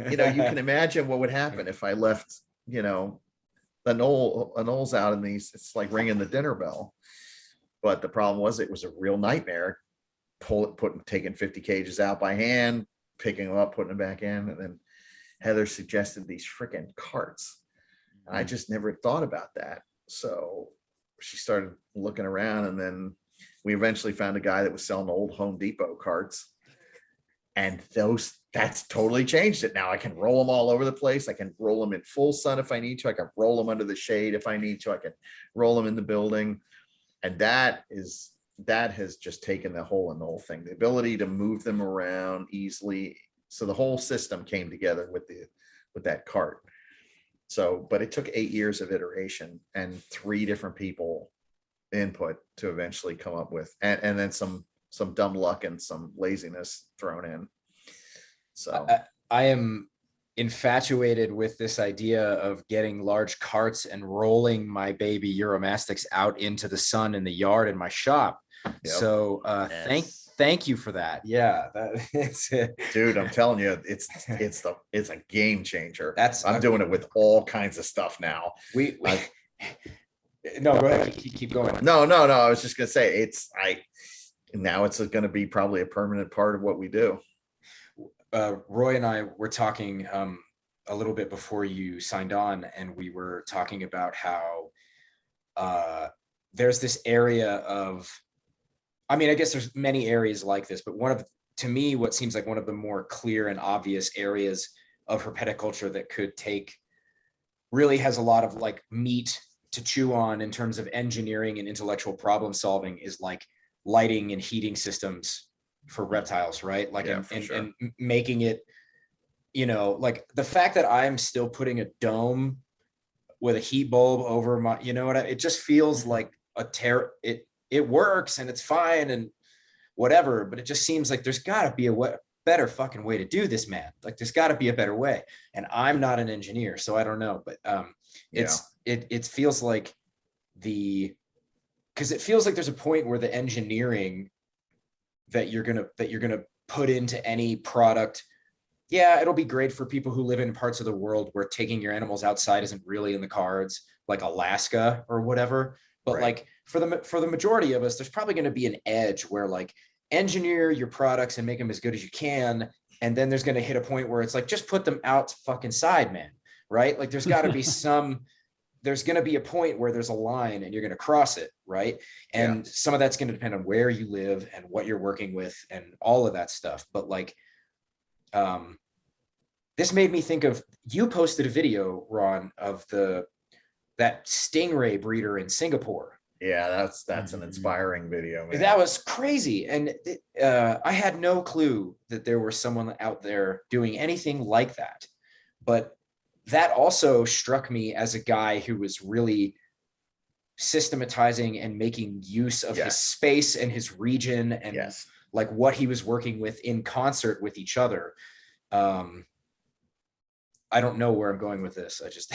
you know, you can imagine what would happen if I left, you know, anoles out in these. It's like ringing the dinner bell. But the problem was, it was a real nightmare. Taking 50 cages out by hand, picking them up, putting them back in, and then Heather suggested these freaking carts. And I just never thought about that. So she started looking around, and then we eventually found a guy that was selling old Home Depot carts. And that's totally changed it. Now I can roll them all over the place. I can roll them in full sun if I need to. I can roll them under the shade if I need to. I can roll them in the building. And that has just taken the whole anole thing, the ability to move them around easily. So the whole system came together with that cart. So, but it took 8 years of iteration and 3 different people input to eventually come up with, and then some dumb luck and some laziness thrown in. So I am infatuated with this idea of getting large carts and rolling my baby Uromastics out into the sun in the yard in my shop. Yep. So thank you for that. Yeah, dude, I'm telling you, it's a game changer. I'm doing it with all kinds of stuff now. No, go ahead. Keep going. No. I was just gonna say now it's going to be probably a permanent part of what we do. Roy and I were talking a little bit before you signed on, and we were talking about how there's this area of, I mean, I guess there's many areas like this, but to me, what seems like one of the more clear and obvious areas of herpetoculture that really has a lot of like meat to chew on in terms of engineering and intellectual problem solving is like lighting and heating systems for reptiles, right? Like, and making it, like the fact that I'm still putting a dome with a heat bulb over my, it just feels like it works and it's fine and whatever, but it just seems like there's gotta be a better fucking way to do this, man. Like there's gotta be a better way. And I'm not an engineer, so I don't know, but it feels like because it feels like there's a point where the engineering that you're gonna put into any product, it'll be great for people who live in parts of the world where taking your animals outside isn't really in the cards, like Alaska or whatever. But like for the majority of us, there's probably going to be an edge where like engineer your products and make them as good as you can, and then there's going to hit a point where it's like just put them out fucking side, man. Right? Like there's got to be there's going to be a point where there's a line and you're going to cross it, right? And some of that's going to depend on where you live and what you're working with and all of that stuff. But like, this made me think of, you posted a video, Ron, of that stingray breeder in Singapore. Yeah, that's an inspiring video, man. That was crazy. And I had no clue that there was someone out there doing anything like that. But that also struck me as a guy who was really systematizing and making use of his space and his region and like what he was working with in concert with each other. I don't know where I'm going with this. I just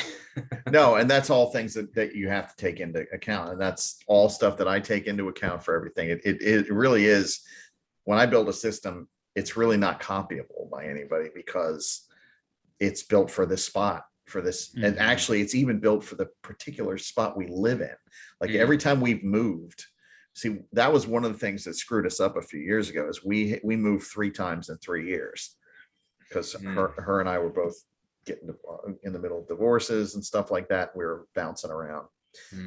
no, and that's all things that you have to take into account, and that's all stuff that I take into account for everything. It really is. When I build a system, it's really not copyable by anybody because it's built for this spot, for this, and actually it's even built for the particular spot we live in. Like every time we've moved, see, that was one of the things that screwed us up a few years ago, is we moved 3 times in 3 years because her and I were both getting in the middle of divorces and stuff like that. We were bouncing around.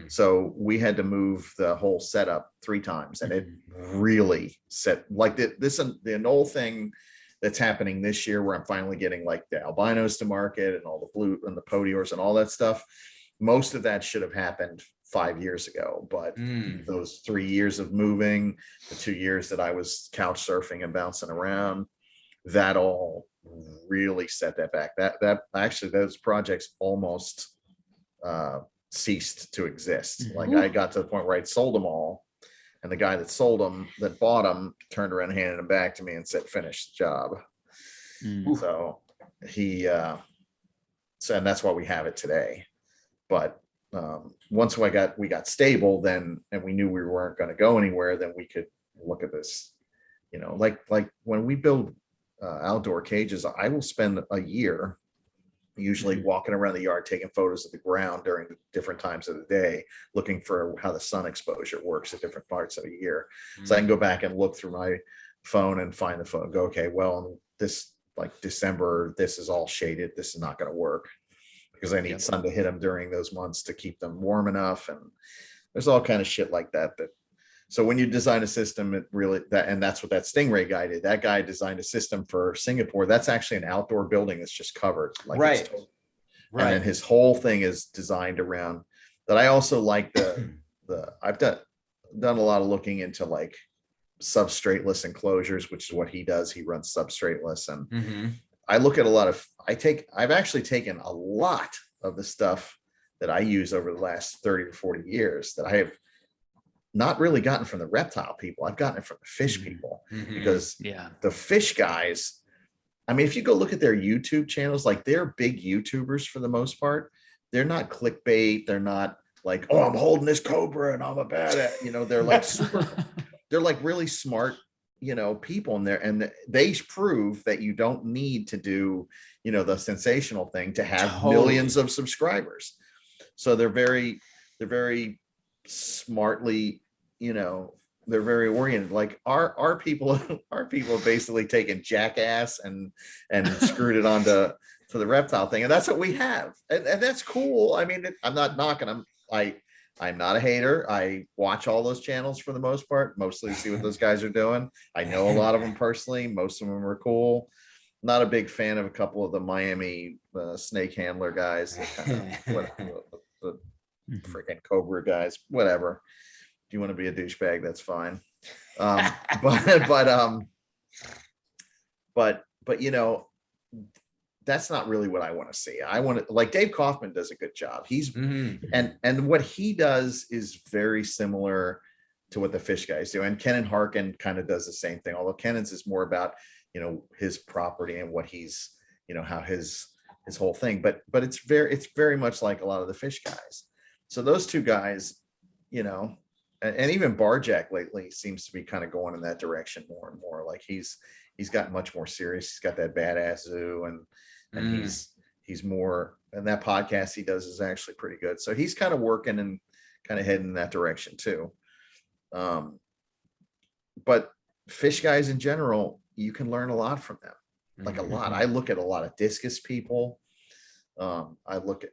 So we had to move the whole setup 3 times, and it really set like the old thing that's happening this year, where I'm finally getting like the albinos to market and all the blue and the podiors and all that stuff. Most of that should have happened 5 years ago, but those 3 years of moving, the 2 years that I was couch surfing and bouncing around, that all really set that back. That actually, those projects almost ceased to exist. Like I got to the point where I'd sold them all, and the guy that bought them turned around and handed them back to me and said, finish the job. So and that's why we have it today. But once we got stable, then, and we knew we weren't going to go anywhere, then we could look at this, like when we build outdoor cages, I will spend a year usually walking around the yard, taking photos of the ground during different times of the day, looking for how the sun exposure works at different parts of the year. So I can go back and look through my phone and find the phone and go, okay, well, this like December, this is all shaded. This is not going to work because I need sun to hit them during those months to keep them warm enough. And there's all kind of shit like that. So when you design a system, it really, and that's what that Stingray guy did. That guy designed a system for Singapore. That's actually an outdoor building that's just covered. Like right. And then his whole thing is designed around that. I also like I've done a lot of looking into like substrateless enclosures, which is what he does. He runs substrateless, and I look at I've actually taken a lot of the stuff that I use over the last 30 to 40 years that I have not really gotten from the reptile people. I've gotten it from the fish people, because the fish guys, I mean, if you go look at their YouTube channels, like they're big YouTubers for the most part. They're not clickbait. They're not like, oh, I'm holding this cobra and I'm a badass. You know, they're like they're like really smart, you know, people in there, and they prove that you don't need to do, you know, the sensational thing to have Totally. millions of subscribers. So they're very smartly, you know, they're very oriented. Like our people our people have basically taken Jackass and screwed it onto to the reptile thing, and that's what we have, and that's cool. I mean, I'm not knocking them. I'm not a hater. I watch all those channels for the most part, mostly to see what those guys are doing. I know a lot of them personally. Most of them are cool. Not a big fan of a couple of the Miami snake handler guys, the freaking Cobra guys, whatever. If you want to be a douchebag, that's fine. But you know, that's not really what I want to see. I want to, like, Dave Kaufman does a good job. He's and what he does is very similar to what the fish guys do. And Kenan Harkin kind of does the same thing, although Kenan's is more about, you know, his property and what he's, you know, how his whole thing. But it's very much like a lot of the fish guys. So those two guys, you know, and even Barjack lately seems to be kind of going in that direction more and more. Like he's gotten much more serious. He's got that badass zoo, and he's more, and that podcast he does is actually pretty good. So he's kind of working and kind of heading in that direction too. But fish guys in general, you can learn a lot from them, like a lot. I look at a lot of discus people. I look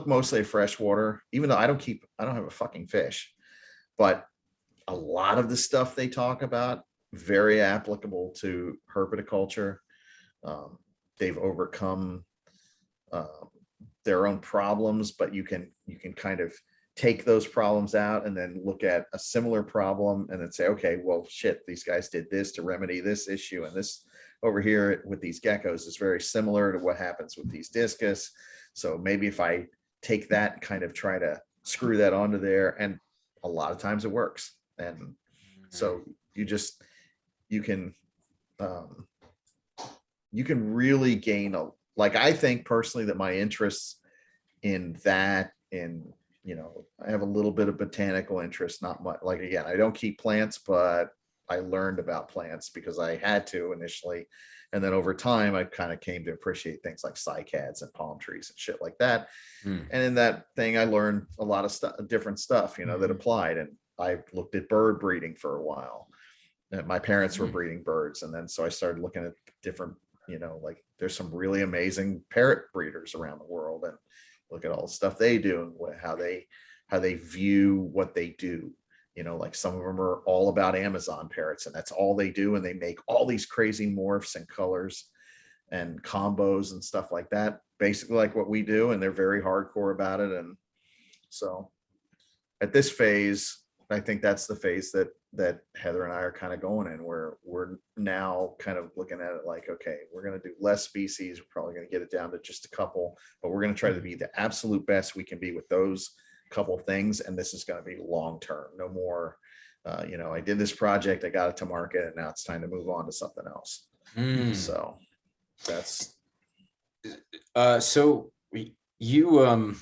mostly at freshwater, even though I don't have a fucking fish, but a lot of the stuff they talk about, very applicable to herpetoculture. They've overcome their own problems, but you can kind of take those problems out and then look at a similar problem and then say, okay, well, shit, these guys did this to remedy this issue, and this over here with these geckos is very similar to what happens with these discus. So maybe if I take that and kind of try to screw that onto there, and a lot of times it works. And so you can really gain like, I think personally that my interests in that, in, you know, I have a little bit of botanical interest, not much. Like, again, I don't keep plants, but I learned about plants because I had to initially. And then over time, I kind of came to appreciate things like cycads and palm trees and shit like that. And in that thing, I learned a lot of different stuff, you know, that applied. And I looked at bird breeding for a while. And my parents were breeding birds. And then, so I started looking at different, you know, like there's some really amazing parrot breeders around the world, and look at all the stuff they do and how they view what they do. You know, like some of them are all about Amazon parrots, and that's all they do. And they make all these crazy morphs and colors and combos and stuff like that, basically like what we do. And they're very hardcore about it. And so at this phase, I think that's the phase that Heather and I are kind of going in, where we're now kind of looking at it like, okay, we're going to do less species. We're probably going to get it down to just a couple, but we're going to try to be the absolute best we can be with those couple things. And this is going to be long-term, no more, you know, I did this project, I got it to market, and now it's time to move on to something else. So that's, so you,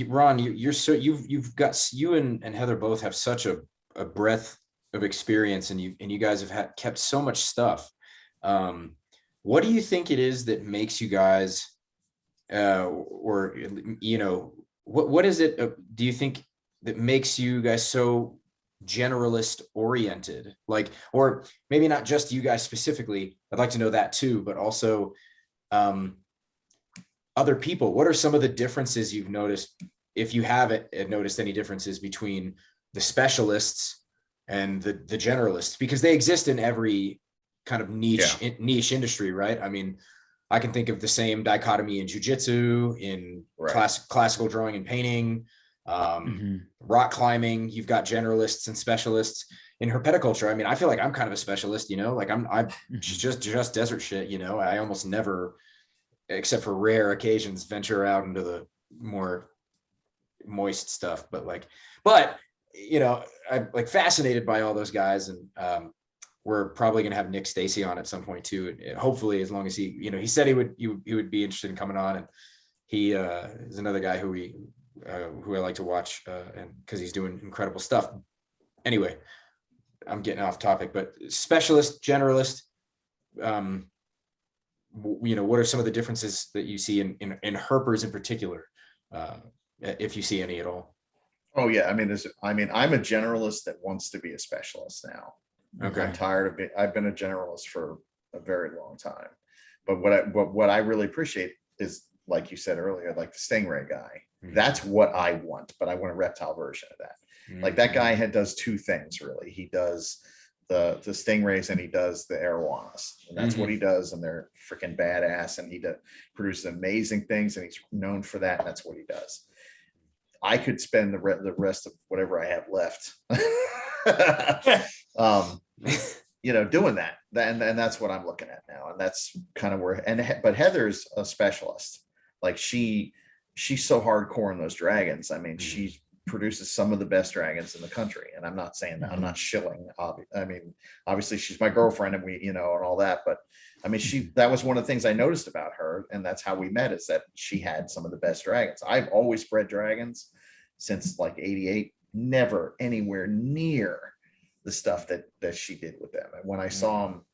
Ron, you're so you've got, you and Heather both have such a breadth of experience, and you guys have kept so much stuff. What do you think it is that makes you guys, or, you know, what is it, do you think that makes you guys so generalist oriented? Like, or maybe not just you guys specifically, I'd like to know that too, but also other people. What are some of the differences you've noticed, if you haven't noticed any differences between the specialists and the generalists? Because they exist in every kind of niche industry, right? I mean, I can think of the same dichotomy in jujitsu, in classical drawing and painting, rock climbing. You've got generalists and specialists. In herpetoculture, I mean, I feel like I'm kind of a specialist, you know, like I'm just desert shit, you know. I almost never, except for rare occasions, venture out into the more moist stuff. But you know, I'm like fascinated by all those guys. And we're probably going to have Nick Stacy on at some point too. And hopefully, as long as he said he would be interested in coming on, and he is another guy who I like to watch, and because he's doing incredible stuff. Anyway, I'm getting off topic, but specialist, generalist, what are some of the differences that you see in herpers in particular, if you see any at all? Oh yeah, I mean, I'm a generalist that wants to be a specialist now. Okay. I'm tired of I've been a generalist for a very long time, but what I really appreciate is, like you said earlier, like the stingray guy. Mhm. That's what I want, but I want a reptile version of that. Like that guy does two things really. He does the stingrays and he does the arowanas, and that's what he does, and they're freaking badass, and he produces amazing things, and he's known for that, and that's what he does. I could spend the rest of whatever I have left doing that. And that's what I'm looking at now, and that's kind of where. But Heather's a specialist. Like she's so hardcore in those dragons. I mean, she produces some of the best dragons in the country, and I'm not saying that. I'm not shilling. I mean, obviously she's my girlfriend, and we, and all that. But I mean, that was one of the things I noticed about her, and that's how we met, is that she had some of the best dragons. I've always bred dragons since like '88, never anywhere near the stuff that she did with them. And when I saw them,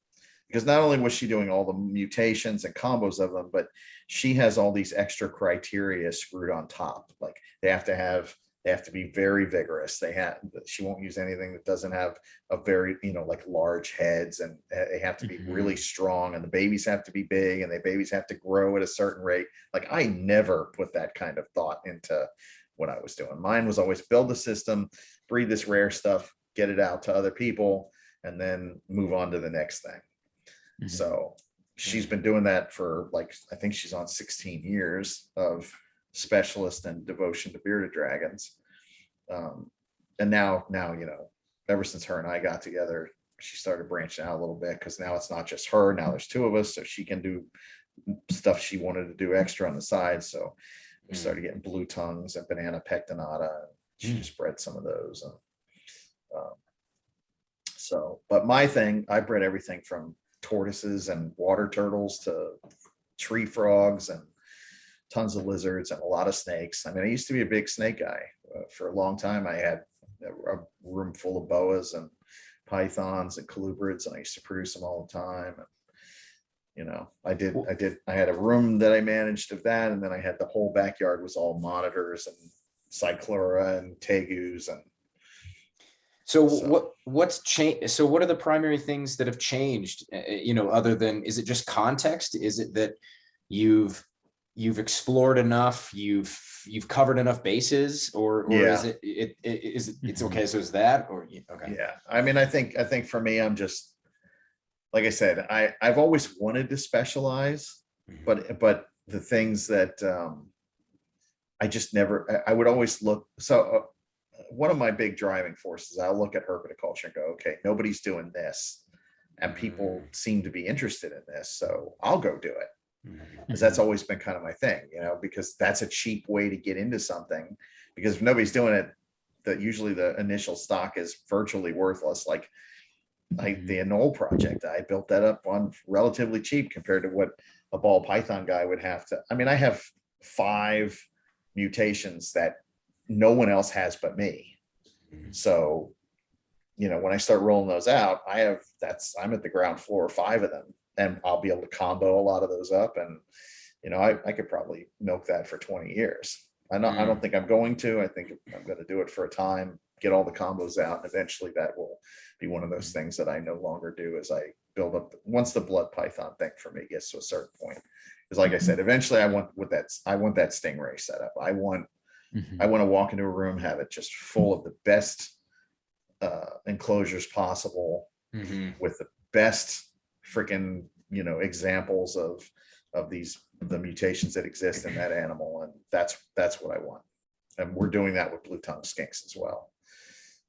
because not only was she doing all the mutations and combos of them, but she has all these extra criteria screwed on top. Like they have to be very vigorous. She won't use anything that doesn't have a very, like large heads, and they have to be really strong, and the babies have to be big, and the babies have to grow at a certain rate. Like I never put that kind of thought into what I was doing. Mine was always build the system, breed this rare stuff, get it out to other people, and then move on to the next thing. So she's been doing that for I think she's on 16 years of specialist and devotion to bearded dragons. And now, ever since her and I got together, she started branching out a little bit, because now it's not just her. Now there's two of us, so she can do stuff she wanted to do extra on the side. So we started getting blue tongues and banana pectinata. And she just bred some of those. But my thing, I bred everything from tortoises and water turtles to tree frogs and tons of lizards and a lot of snakes. I mean, I used to be a big snake guy. For a long time, I had a room full of boas and pythons and colubrids, and I used to produce them all the time. And, I had a room that I managed of that, and then I had the whole backyard was all monitors and cyclura and tegus. And what's changed? So what are the primary things that have changed, other than, is it just context? Is it that you've explored enough, you've covered enough bases, or is it's okay, so is that, or okay? Yeah, I mean, I think for me, I'm just, like I said, I've always wanted to specialize, but the things that I just never, I would always look. So one of my big driving forces, I'll look at herpetoculture and go, okay, nobody's doing this, and people seem to be interested in this, so I'll go do it. Because that's always been kind of my thing, because that's a cheap way to get into something. Because if nobody's doing it, that usually the initial stock is virtually worthless. Like the Anole project, I built that up on relatively cheap compared to what a ball python guy would have to. I mean, I have 5 mutations that no one else has but me. So, when I start rolling those out, I'm at the ground floor of 5 of them, and I'll be able to combo a lot of those up. And, I could probably milk that for 20 years. I don't think I'm going to. I think I'm going to do it for a time, get all the combos out, and eventually that will be one of those things that I no longer do as I build up. Once the blood python thing for me gets to a certain point, because like I said, eventually I want that stingray setup. I want to walk into a room, have it just full of the best enclosures possible, with the best freaking examples of the mutations that exist in that animal, and that's what I want. And we're doing that with blue tongue skinks as well.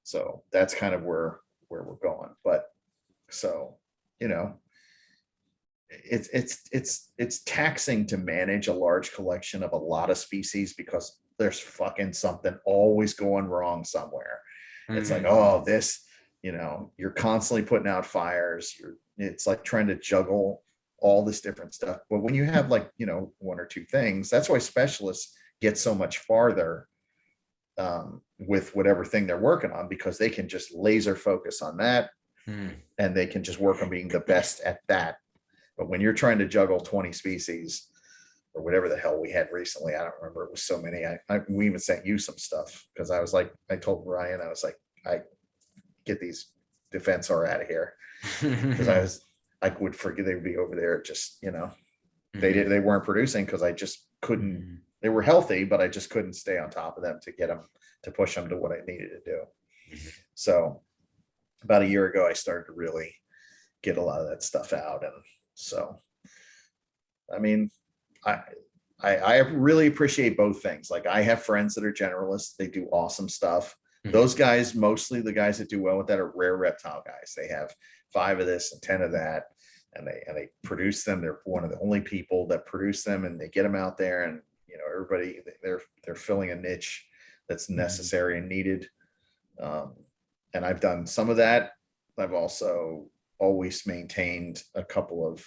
So that's kind of where we're going. But so it's taxing to manage a large collection of a lot of species, because there's fucking something always going wrong somewhere. It's like, oh, this you know, you're constantly putting out fires. It's like trying to juggle all this different stuff. But when you have like, you know, one or two things, that's why specialists get so much farther with whatever thing they're working on, because they can just laser focus on that and they can just work on being the best at that. But when you're trying to juggle 20 species or whatever the hell we had recently, I don't remember, it was so many. We even sent you some stuff because I was like, I told Ryan, I was like, I get these Defensor out of here, because I would forget they would be over there. Just, you know, they weren't producing because I just couldn't. They were healthy, but I just couldn't stay on top of them to get them, to push them to what I needed to do. So about a year ago, I started to really get a lot of that stuff out. And so, I mean, I really appreciate both things. Like, I have friends that are generalists. They do awesome stuff. Those guys, mostly the guys that do well with that, are rare reptile guys. They have 5 of this and 10 of that, and they produce them. They're one of the only people that produce them, and they get them out there, and, you know, everybody, they're filling a niche that's necessary and needed. And I've done some of that. I've also always maintained a couple of,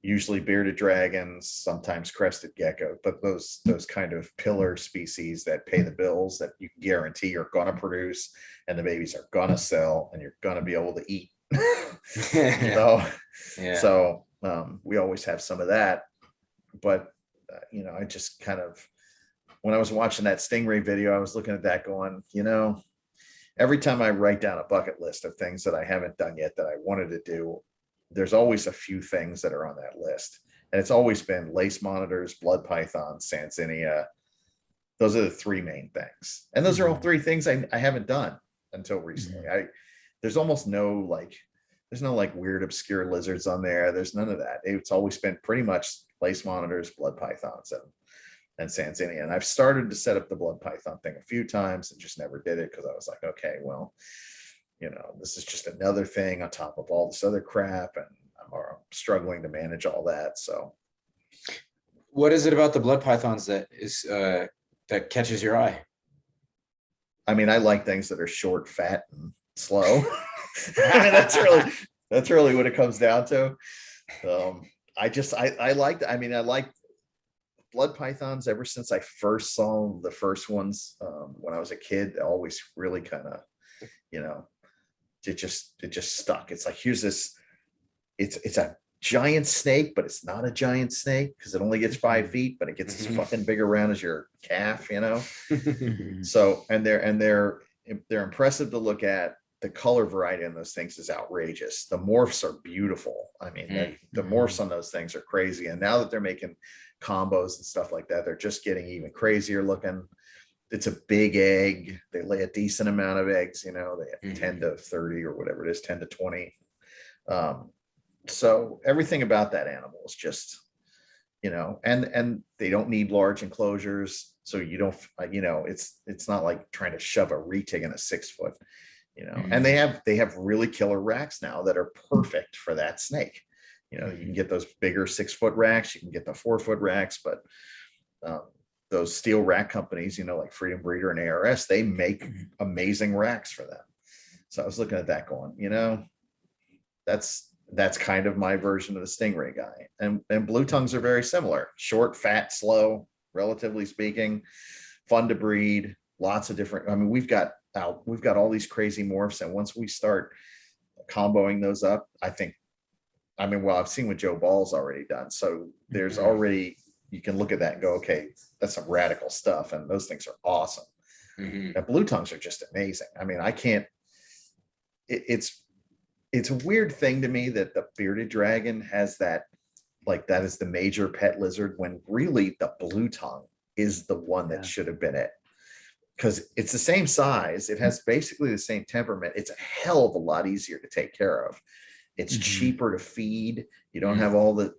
usually bearded dragons, sometimes crested gecko, but those kind of pillar species that pay the bills, that you can guarantee are going to produce, and the babies are going to sell, and you're going to be able to eat. You know? Yeah. So we always have some of that. But you know, I just kind of, when I was watching that stingray video, I was looking at that going, you know, every time I write down a bucket list of things that I haven't done yet that I wanted to do, there's always a few things that are on that list. And it's always been lace monitors, blood pythons, Sansinia. Those are the 3 main things. And those are all 3 things I haven't done until recently. There's almost no like, there's no like weird obscure lizards on there. There's none of that. It's always been pretty much lace monitors, blood pythons, and Sansinia. And I've started to set up the blood python thing a few times and just never did it, because I was like, okay, well, you know, this is just another thing on top of all this other crap, and I'm struggling to manage all that. So what is it about the blood pythons that is that catches your eye? I mean, I like things that are short, fat, and slow. I mean, that's really what it comes down to. I liked blood pythons ever since I first saw the first ones when I was a kid. Always really kind of, you know, it just stuck. It's like, here's this, it's a giant snake, but it's not a giant snake because it only gets 5 feet, but it gets as fucking big around as your calf, you know. So, and they're impressive to look at. The color variety in those things is outrageous. The morphs are beautiful. I mean, the morphs on those things are crazy. And now that they're making combos and stuff like that, they're just getting even crazier looking. It's a big egg. They lay a decent amount of eggs, you know, they have 10 to 30 or whatever it is, 10 to 20. So everything about that animal is just, you know, and they don't need large enclosures. So you don't, you know, it's not like trying to shove a retic in a 6 foot, you know. And they have really killer racks now that are perfect for that snake. You know, you can get those bigger 6 foot racks, you can get the 4 foot racks, but those steel rack companies, you know, like Freedom Breeder and ARS, they make amazing racks for them. So I was looking at that going, you know, that's kind of my version of the stingray guy. And blue tongues are very similar. Short, fat, slow, relatively speaking, fun to breed, lots of different, I mean, we've got all these crazy morphs. And once we start comboing those up, well, I've seen what Joe Ball's already done. So there's already, you can look at that and go, okay, that's some radical stuff. And those things are awesome. And blue tongues are just amazing. I mean, it's a weird thing to me that the bearded dragon has that, like, that is the major pet lizard, when really the blue tongue is the one that should have been it. Because it's the same size. It has basically the same temperament. It's a hell of a lot easier to take care of. It's cheaper to feed. You don't have all the,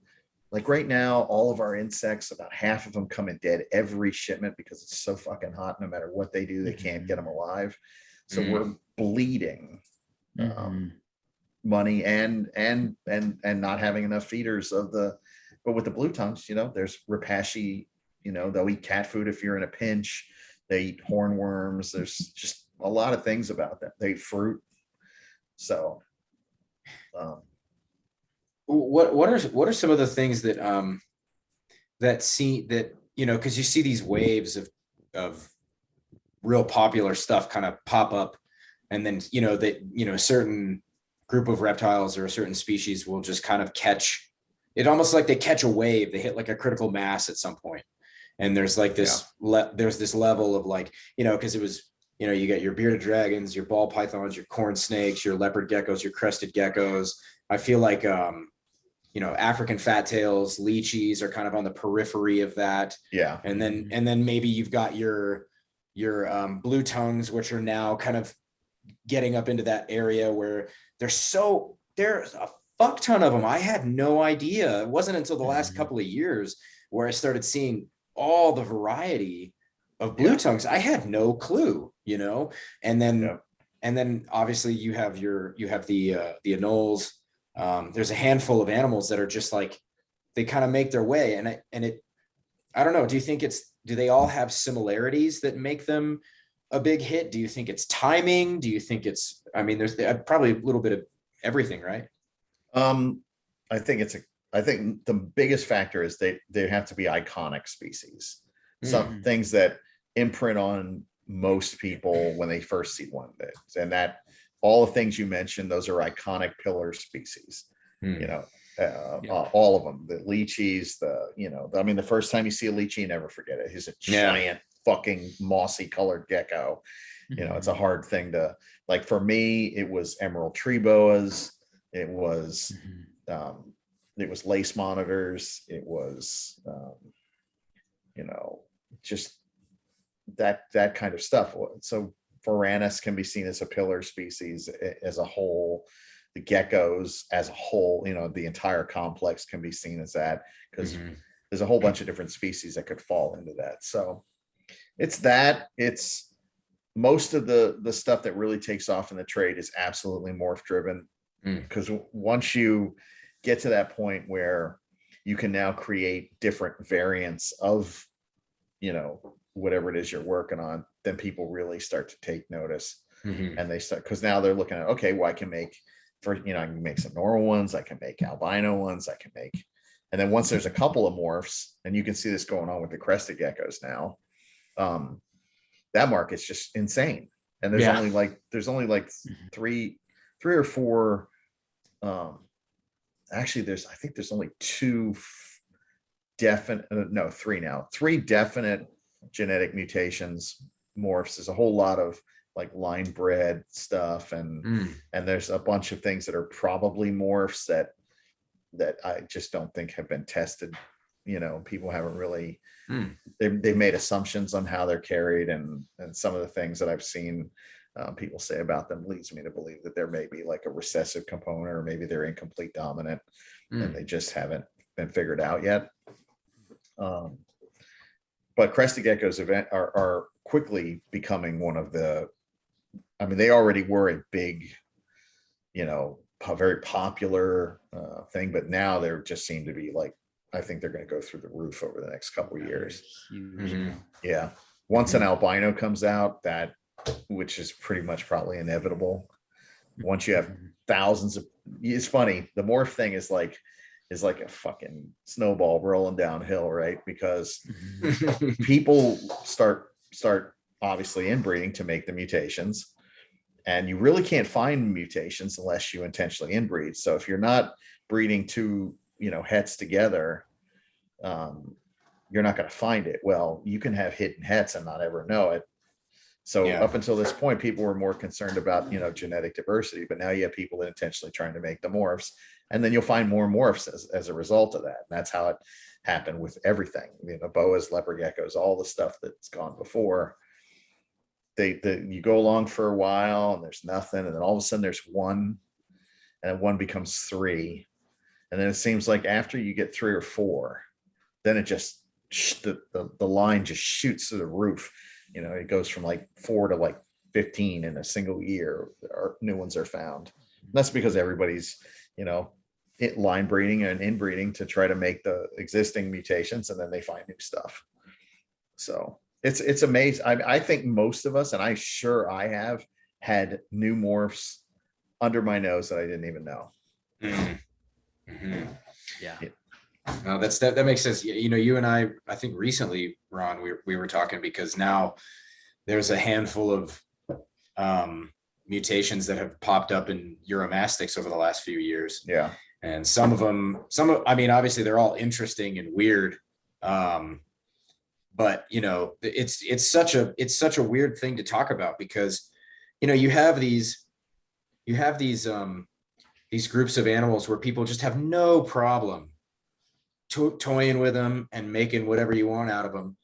like right now, all of our insects, about half of them come in dead every shipment because it's so fucking hot. No matter what they do, they can't get them alive. So we're bleeding money and not having enough feeders of the, but with the blue tongues, you know, there's rapashi, you know, they'll eat cat food if you're in a pinch. They eat hornworms. There's just a lot of things about them. They eat fruit. So, um, what are some of the things that because you see these waves of real popular stuff kind of pop up, and then a certain group of reptiles or a certain species will just kind of catch it, almost like they catch a wave. They hit like a critical mass at some point, and there's like this there's this level of like, because it was, you get your bearded dragons, your ball pythons, your corn snakes, your leopard geckos, your crested geckos. I feel like African fat tails, lychees are kind of on the periphery of that. Yeah. And then maybe you've got your blue tongues, which are now kind of getting up into that area where there's a fuck ton of them. I had no idea. It wasn't until the last couple of years where I started seeing all the variety of blue tongues. I had no clue, and then obviously you have the anoles. There's a handful of animals that are just like, they kind of make their way. I don't know. Do they all have similarities that make them a big hit? Do you think it's timing? Do you think there's probably a little bit of everything, right? I think the biggest factor is they have to be iconic species. Some things that imprint on most people when they first see one of these, and that all the things you mentioned, those are iconic pillar species. All of them, the lychees, the first time you see a lychee, you never forget it. He's a giant fucking mossy colored gecko. It's a hard thing to, like, for me, it was emerald tree boas. It was lace monitors. It was, just that kind of stuff. So Varanus can be seen as a pillar species as a whole. The geckos as a whole, the entire complex can be seen as that, because there's a whole bunch of different species that could fall into that. So it's most of the stuff that really takes off in the trade is absolutely morph driven, because once you get to that point where you can now create different variants of, whatever it is you're working on, then people really start to take notice. And they start, because now they're looking at, okay, well, I can make some normal ones, I can make albino ones, and then once there's a couple of morphs, and you can see this going on with the crested geckos now, that market's just insane. And there's only like three or four, actually I think there's only three definite genetic mutations morphs. There's a whole lot of like line bred stuff, and there's a bunch of things that are probably morphs that I just don't think have been tested. People haven't really, they've made assumptions on how they're carried, and some of the things that I've seen people say about them leads me to believe that there may be like a recessive component, or maybe they're incomplete dominant, and they just haven't been figured out yet. But crested geckos are quickly becoming one of the, they already were a big, a very popular thing, but now they just seem to be like, I think they're going to go through the roof over the next couple of years. Yeah. Once an albino comes out, which is pretty much probably inevitable. Once you have thousands of, it's funny, the morph thing is like a fucking snowball rolling downhill, right? Because people start obviously inbreeding to make the mutations, and you really can't find mutations unless you intentionally inbreed. So if you're not breeding two, hets together, you're not going to find it. Well, you can have hidden hets and not ever know it. So up until this point, people were more concerned about, genetic diversity, but now you have people that intentionally trying to make the morphs, and then you'll find more morphs as a result of that. And that's how it happened with everything. Boas, leopard geckos, all the stuff that's gone before. You go along for a while and there's nothing, and then all of a sudden there's one, and then one becomes three, and then it seems like after you get three or four, then it just the line just shoots to the roof. It goes from like 4 to like 15 in a single year. New ones are found. And that's because everybody's line breeding and inbreeding to try to make the existing mutations, and then they find new stuff. So it's amazing. I think most of us, and I have had new morphs under my nose that I didn't even know. Mhm. Mhm. Yeah. No, that makes sense. You know, you and I think recently, Ron, we were talking because now there's a handful of mutations that have popped up in uromastics over the last few years. Yeah. And some of them, I mean, obviously they're all interesting and weird. But you know, it's such a weird thing to talk about because, you know, you have these groups of animals where people just have no problem toying with them and making whatever you want out of them.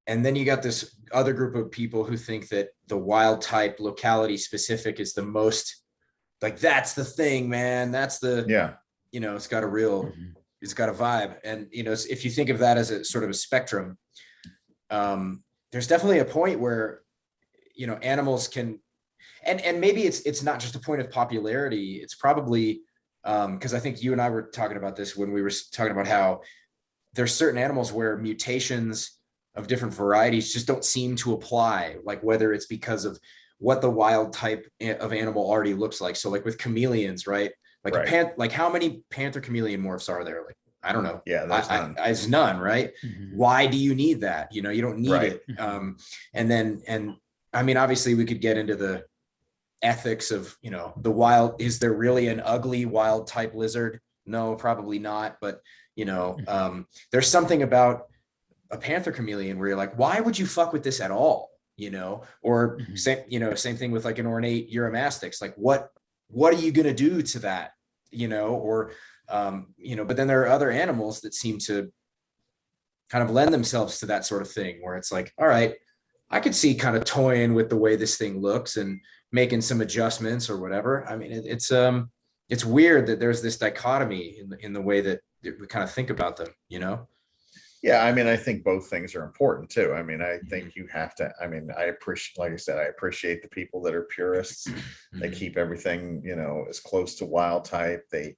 And then you got this other group of people who think that the wild type locality specific is the most, like, that's the thing, man. That's the, Yeah. you know, it's got a real, it's got a vibe. And, you know, if you think of that as a sort of a spectrum, there's definitely a point where, you know, animals can, and maybe it's not just a point of popularity. It's probably, because I think you and I were talking about this when we were talking about how there's certain animals where mutations of different varieties just don't seem to apply, like whether it's because of what the wild type of animal already looks like. So like with chameleons, right? Like Right. like how many panther chameleon morphs are there? Like, I don't know. Yeah, there's none. It's none, right? Why do you need that? You know, you don't need Right. it. And I mean, obviously we could get into the ethics of, you know, the wild, is there really an ugly wild type lizard? No, probably not. But, you know, there's something about a panther chameleon where you're like, why would you fuck with this at all? You know, or same thing with like an ornate uromastyx. Like what are you going to do to that? You know, or, you know, but then there are other animals that seem to kind of lend themselves to that sort of thing where it's like, all right, I could see kind of toying with the way this thing looks and making some adjustments or whatever. I mean, it's weird that there's this dichotomy in the way that we kind of think about them, you know? Yeah, I mean, I think both things are important too. I mean, I think you have to, I mean, I appreciate, like I said, I appreciate the people that are purists. They keep everything, you know, as close to wild type. They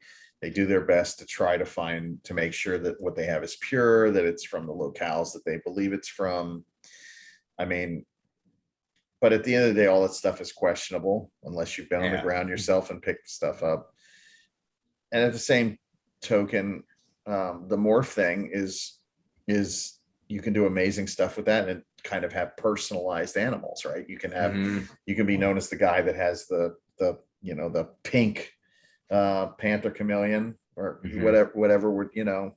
do their best to try to make sure that what they have is pure, that it's from the locales that they believe it's from. I mean, but at the end of the day, all that stuff is questionable unless you've been on the ground yourself and picked stuff up. And at the same token, the morph thing is you can do amazing stuff with that and kind of have personalized animals, right? You can have you can be known as the guy that has the you know, the pink panther chameleon or whatever would, you know,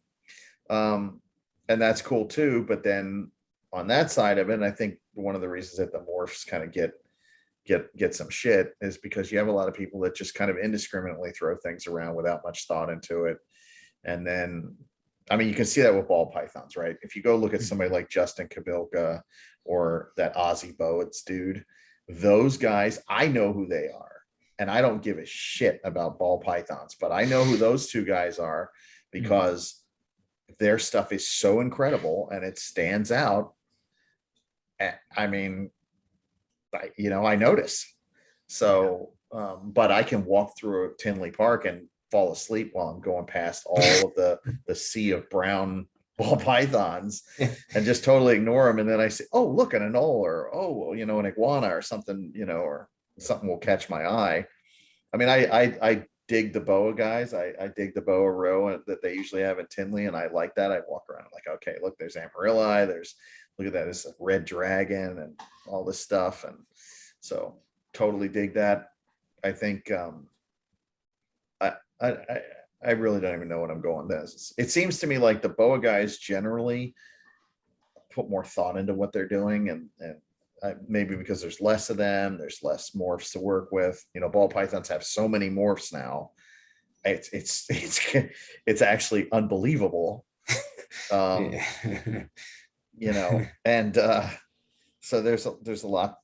and that's cool too. But then on that side of it, and I think one of the reasons that the morphs kind of get some shit is because you have a lot of people that just kind of indiscriminately throw things around without much thought into it. And then, I mean, you can see that with ball pythons, right? If you go look at somebody like Justin Kabilka or that Ozzy Boets dude, those guys, I know who they are. And I don't give a shit about ball pythons, but I know who those two guys are because their stuff is so incredible and it stands out. I mean, you know, I notice. So, but I can walk through Tinley Park and fall asleep while I'm going past all of the sea of brown ball pythons and just totally ignore them. And then I say, oh, look, an anole, or, oh, you know, an iguana or something, you know, or something will catch my eye. I mean, I dig the boa guys. I dig the boa row that they usually have in Tinley. And I like that. I walk around I'm like, okay, look, there's Amarilli. Look at that. It's a red dragon and all this stuff. And so totally dig that. I think, I really don't even know what I'm going this. It seems to me like the boa guys generally put more thought into what they're doing, and maybe because there's less of them, there's less morphs to work with. You know, ball pythons have so many morphs now. It's actually unbelievable. You know, and so there's a lot.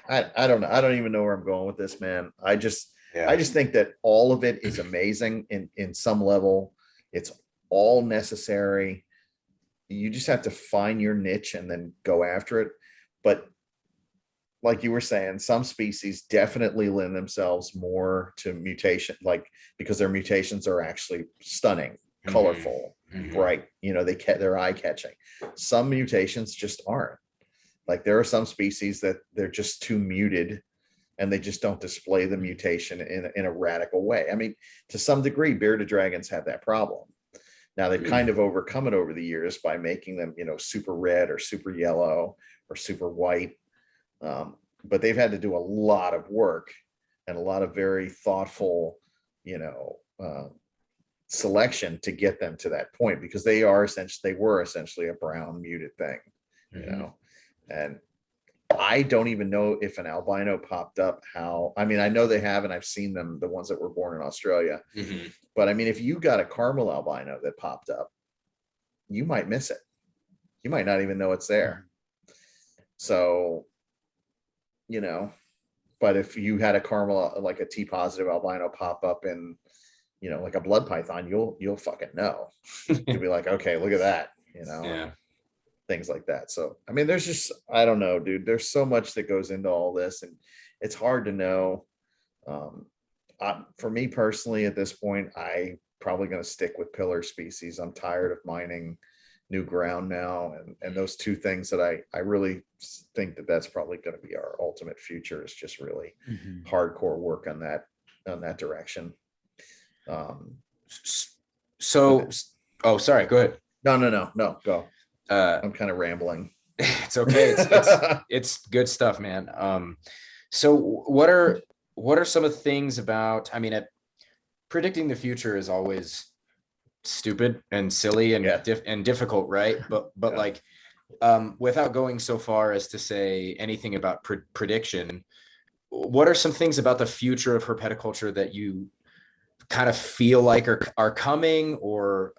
I don't know. I don't even know where I'm going with this, man. I just think that all of it is amazing in some level. It's all necessary. You just have to find your niche and then go after it. But like you were saying, some species definitely lend themselves more to mutation, like because their mutations are actually stunning, colorful, bright. You know, they're eye catching. Some mutations just aren't. Like there are some species that they're just too muted and they just don't display the mutation in a radical way. I mean, to some degree, bearded dragons have that problem. Now they've kind of overcome it over the years by making them, you know, super red or super yellow or super white. But they've had to do a lot of work and a lot of very thoughtful, you know, selection to get them to that point, because they were essentially a brown muted thing, you know. And I don't even know if an albino popped up. I mean, I know they have, and I've seen them, the ones that were born in Australia. But I mean, if you got a caramel albino that popped up, you might miss it. You might not even know it's there. So, you know, but if you had a caramel, like a T positive albino pop up in, you know, like a blood python, you'll fucking know. You'll be like, okay, look at that, you know. Yeah. Things like that. So, I mean, there's just, I don't know, dude, there's so much that goes into all this, and it's hard to know. For me personally, at this point, I probably going to stick with pillar species. I'm tired of mining new ground now. And those two things that I really think that's probably going to be our ultimate future, is just really hardcore work on that direction. So, sorry, go ahead. No, go. I'm kind of rambling. It's okay. It's good stuff, man. So what are some of the things about, I mean, predicting the future is always stupid and silly and and difficult, right? But like, without going so far as to say anything about prediction, what are some things about the future of herpetoculture that you kind of feel like are coming, or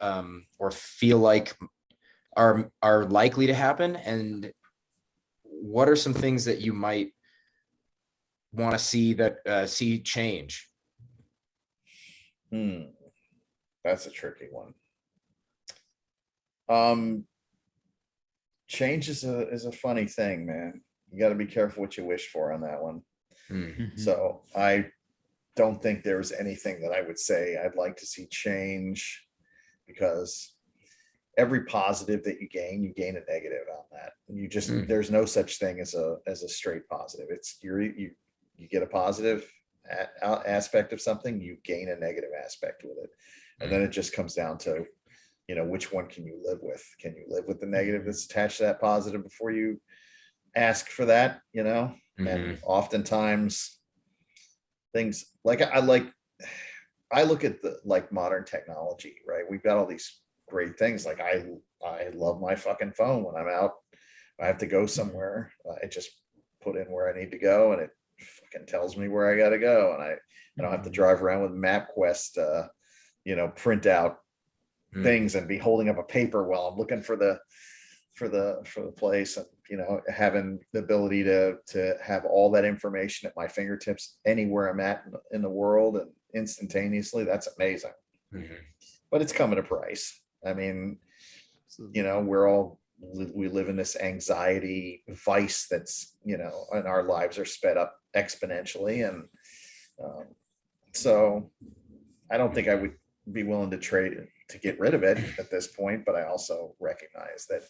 feel like are likely to happen, and what are some things that you might want to see change? That's a tricky one. Change is a funny thing, man. You got to be careful what you wish for on that one. So I don't think there's anything that I would say I'd like to see change, because every positive that you gain a negative on that. And you just, there's no such thing as a straight positive. It's you get a positive aspect of something, you gain a negative aspect with it. And then it just comes down to, you know, which one can you live with? Can you live with the negative that's attached to that positive before you ask for that, you know? And oftentimes things like, I look at the like modern technology, right? We've got all these great things. Like I love my fucking phone. When I'm out, I have to go somewhere, I just put in where I need to go, and it fucking tells me where I got to go, and I don't have to drive around with MapQuest, you know, print out things and be holding up a paper while I'm looking for the place. And, you know, having the ability to have all that information at my fingertips anywhere I'm at in the world and instantaneously, that's amazing. But it's come at a price. I mean, you know, we live in this anxiety vice that's, you know, and our lives are sped up exponentially. And so I don't think I would be willing to trade to get rid of it at this point, but I also recognize that,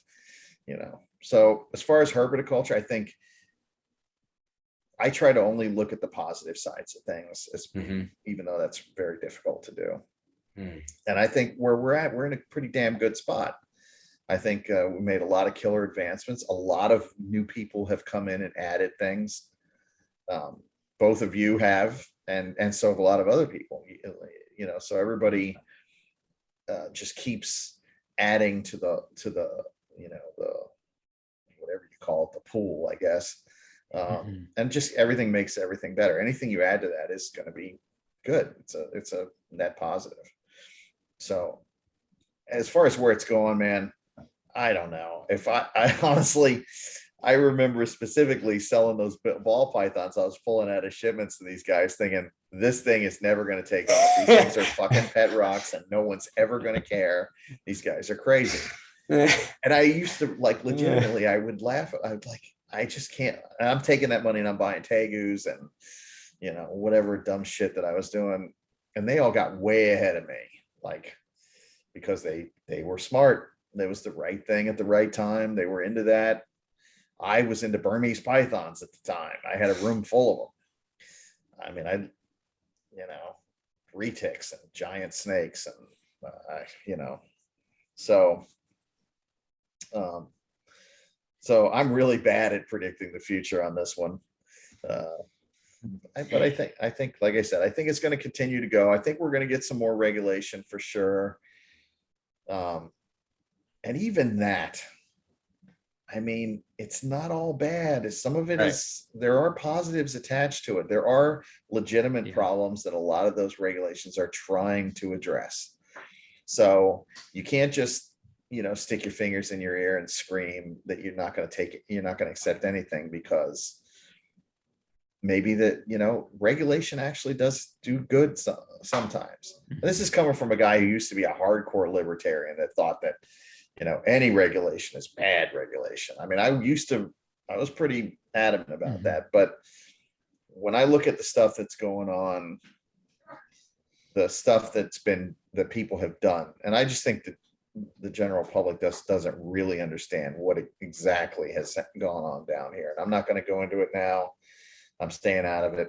you know. So as far as herpetoculture, I think I try to only look at the positive sides of things, even though that's very difficult to do. And I think where we're in a pretty damn good spot. I think we made a lot of killer advancements. A lot of new people have come in and added things. Both of you have, and so have a lot of other people, you know, so everybody just keeps adding to the, you know, the, whatever you call it, the pool, I guess. And just everything makes everything better. Anything you add to that is going to be good. It's a net positive. So as far as where it's going, man, I don't know. If I honestly, I remember specifically selling those ball pythons I was pulling out of shipments to these guys, thinking this thing is never going to take off. These things are fucking pet rocks and no one's ever going to care. These guys are crazy. And I used to, like, legitimately, I would laugh. I would like, I just can't. And I'm taking that money and I'm buying tegus and, you know, whatever dumb shit that I was doing. And they all got way ahead of me, like, because they were smart. That was the right thing at the right time. They were into that. I was into Burmese pythons at the time. I had a room full of them. I mean, retics and giant snakes and, so, so I'm really bad at predicting the future on this one. But I think, like I said, I think it's going to continue to go. I think we're going to get some more regulation for sure. And even that, I mean, it's not all bad. Some of it is, there are positives attached to it. There are legitimate problems that a lot of those regulations are trying to address. So you can't just, stick your fingers in your ear and scream that you're not going to take it. You're not going to accept anything because maybe that, regulation actually does do good sometimes. And this is coming from a guy who used to be a hardcore libertarian that thought that, any regulation is bad regulation. I mean, I was pretty adamant about that. But when I look at the stuff that's going on, the stuff that people have done, and I just think that the general public doesn't really understand what exactly has gone on down here. And I'm not going to go into it now. I'm staying out of it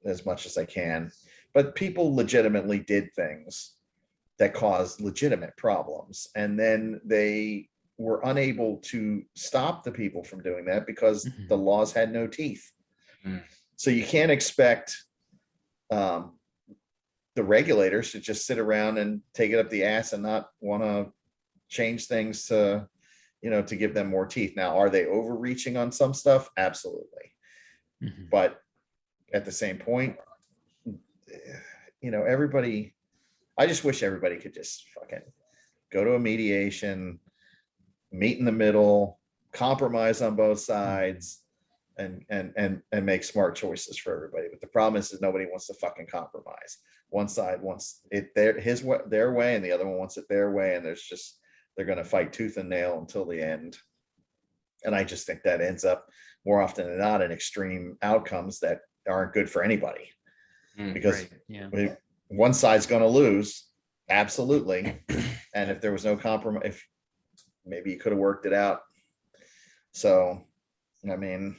as much as I can. But people legitimately did things that caused legitimate problems. And then they were unable to stop the people from doing that because the laws had no teeth. So you can't expect the regulators to just sit around and take it up the ass and not want to change things to, to give them more teeth. Now, are they overreaching on some stuff? Absolutely. But at the same point, everybody, I just wish everybody could just fucking go to a mediation, meet in the middle, compromise on both sides, and make smart choices for everybody. But the problem is nobody wants to fucking compromise. One side wants it their way, and the other one wants it their way, and they're going to fight tooth and nail until the end. And I just think that ends up more often than not in extreme outcomes that aren't good for anybody, because one side's going to lose, absolutely. And if there was no compromise, if maybe you could have worked it out. So, I mean,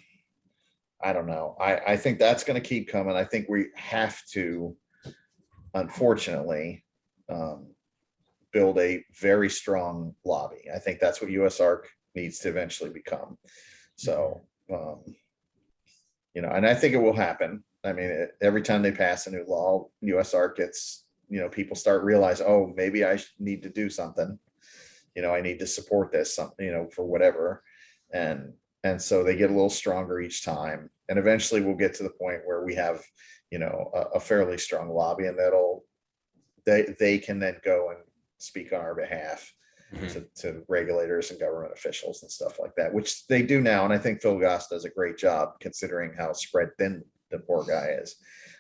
I don't know. I think that's going to keep coming. I think we have to, unfortunately, build a very strong lobby. I think that's what USARC needs to eventually become. So, and I think it will happen. I mean, every time they pass a new law, USARC gets, people start realizing, oh, maybe I need to do something. I need to support this, for whatever. And so they get a little stronger each time. And eventually we'll get to the point where we have, a fairly strong lobby, and they can then go and speak on our behalf to regulators and government officials and stuff like that, which they do now. And I think Phil Goss does a great job considering how spread thin the poor guy is.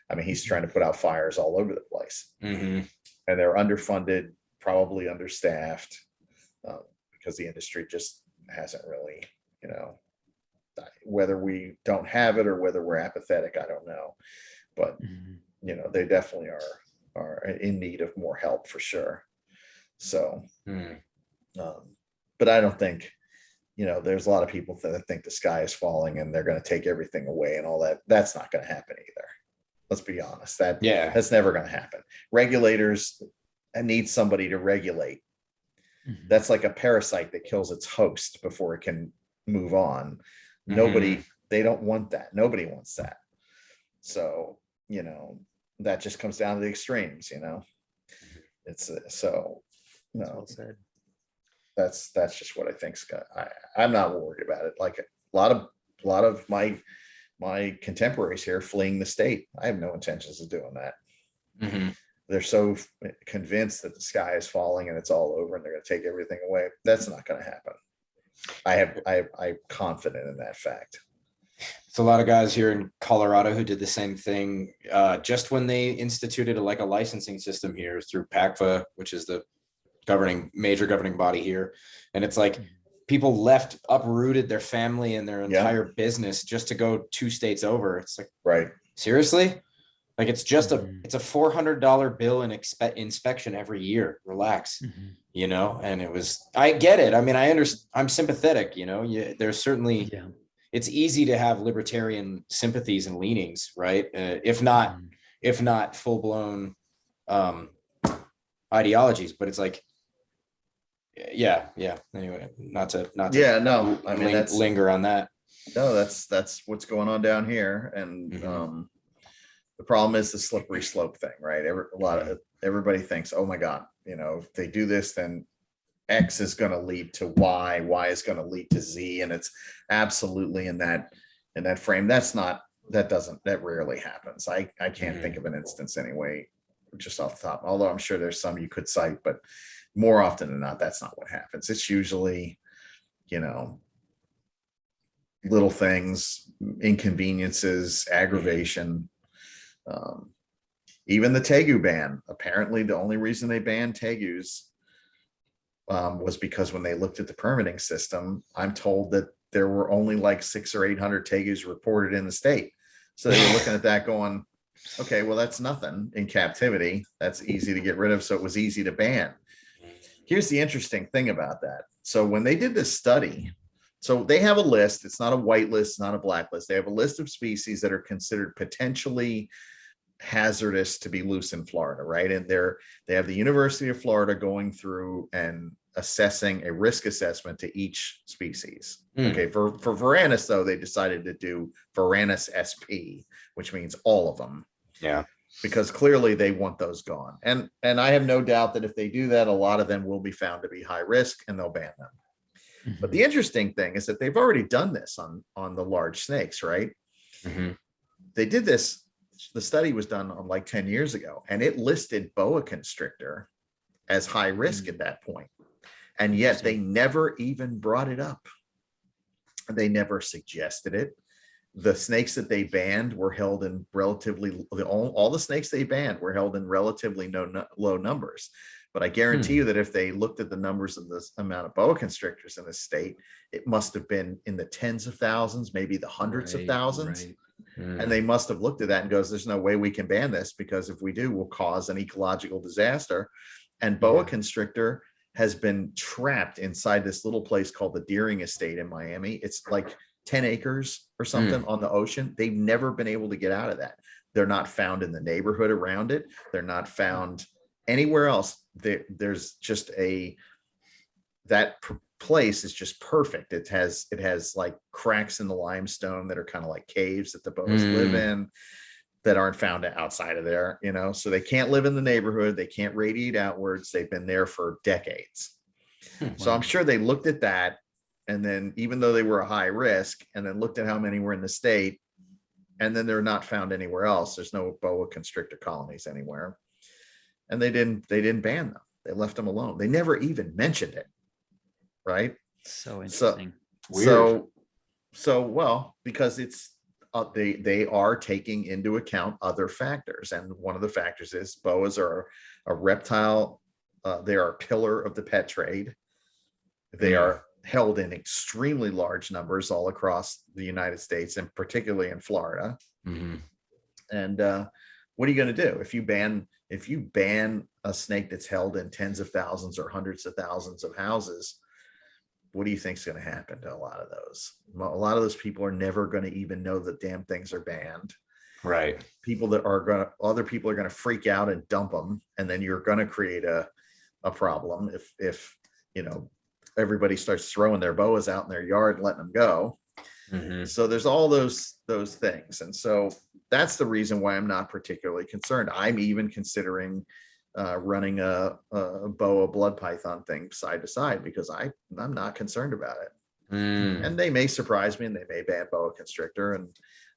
I mean, he's trying to put out fires all over the place, and they're underfunded, probably understaffed, because the industry just hasn't really, whether we don't have it or whether we're apathetic, I don't know. But, they definitely are in need of more help for sure. So, but I don't think, there's a lot of people that think the sky is falling and they're going to take everything away and all that. That's not going to happen either. Let's be honest. That's never going to happen. Regulators need somebody to regulate. That's like a parasite that kills its host before it can move on. They don't want that. Nobody wants that. So, that just comes down to the extremes, it's so, no, well said. That's just what I think, Scott. I'm not worried about it. Like a lot of my contemporaries here fleeing the state. I have no intentions of doing that. They're so convinced that the sky is falling and it's all over and they're going to take everything away. That's not going to happen. I'm confident in that fact. It's a lot of guys here in Colorado who did the same thing just when they instituted a licensing system here through PACFA, which is the major governing body here. And it's like people uprooted their family and their entire business just to go 2 states over. It's like, right. Seriously? Like it's just it's a $400 bill in inspection every year. Relax, and it was, I get it. I mean, I understand, I'm sympathetic, there's certainly, it's easy to have libertarian sympathies and leanings, right? If not full blown ideologies, but it's like, yeah. Anyway, not to Yeah, no, I mean, linger on that. no, that's what's going on down here. And the problem is the slippery slope thing, right? Everybody thinks, oh my God, if they do this, then X is going to lead to Y is going to lead to Z. And it's absolutely in that frame. That rarely happens. I can't think of an instance anyway, just off the top, although I'm sure there's some you could cite, but more often than not, that's not what happens. It's usually, little things, inconveniences, aggravation. Even the Tegu ban, apparently the only reason they banned Tegus was because when they looked at the permitting system, I'm told that there were only like 600 or 800 Tegus reported in the state. So they were looking at that going, okay, well, that's nothing in captivity. That's easy to get rid of. So it was easy to ban. Here's the interesting thing about that. So when they did this study, so they have a list. It's not a white list, not a black list. They have a list of species that are considered potentially hazardous to be loose in Florida, right? And they have the University of Florida going through and assessing a risk assessment to each species. Okay, for Varanus, though, they decided to do Varanus SP, which means all of them. Yeah. Because clearly they want those gone. And I have no doubt that if they do that, a lot of them will be found to be high risk and they'll ban them. But the interesting thing is that they've already done this on the large snakes, right? They did this. The study was done on like 10 years ago, and it listed boa constrictor as high risk at that point. And yet they never even brought it up. They never suggested it. The snakes that they banned were held in relatively, all the snakes they banned were held in relatively low numbers. But I guarantee you that if they looked at the numbers of this amount of boa constrictors in the state, it must have been in the tens of thousands, maybe the hundreds of thousands. And they must have looked at that and goes, there's no way we can ban this, because if we do, we'll cause an ecological disaster. And boa constrictor has been trapped inside this little place called the Deering Estate in Miami. It's like 10 acres or something on the ocean. They've never been able to get out of that. They're not found in the neighborhood around it. They're not found anywhere else. There's just that place is just perfect. It has like cracks in the limestone that are kind of like caves that the boas live in, that aren't found outside of there, so they can't live in the neighborhood. They can't radiate outwards. They've been there for decades. So I'm sure they looked at that. And then even though they were a high risk, and then looked at how many were in the state, and then they're not found anywhere else. There's no boa constrictor colonies anywhere. And they didn't ban them. They left them alone. They never even mentioned it. Right. So interesting. So well, because it's they are taking into account other factors. And one of the factors is boas are a reptile. They are a pillar of the pet trade. They are held in extremely large numbers all across the United States, and particularly in Florida. And what are you going to do if you ban a snake that's held in tens of thousands or hundreds of thousands of houses? What do you think is going to happen to a lot of those? A lot of those people are never going to even know that damn things are banned. Right. Other people are going to freak out and dump them. And then you're going to create a problem if everybody starts throwing their boas out in their yard and letting them go. So there's all those things. And so that's the reason why I'm not particularly concerned. I'm even considering running a boa blood python thing side to side, because I'm not concerned about it. And they may surprise me and they may ban boa constrictor, and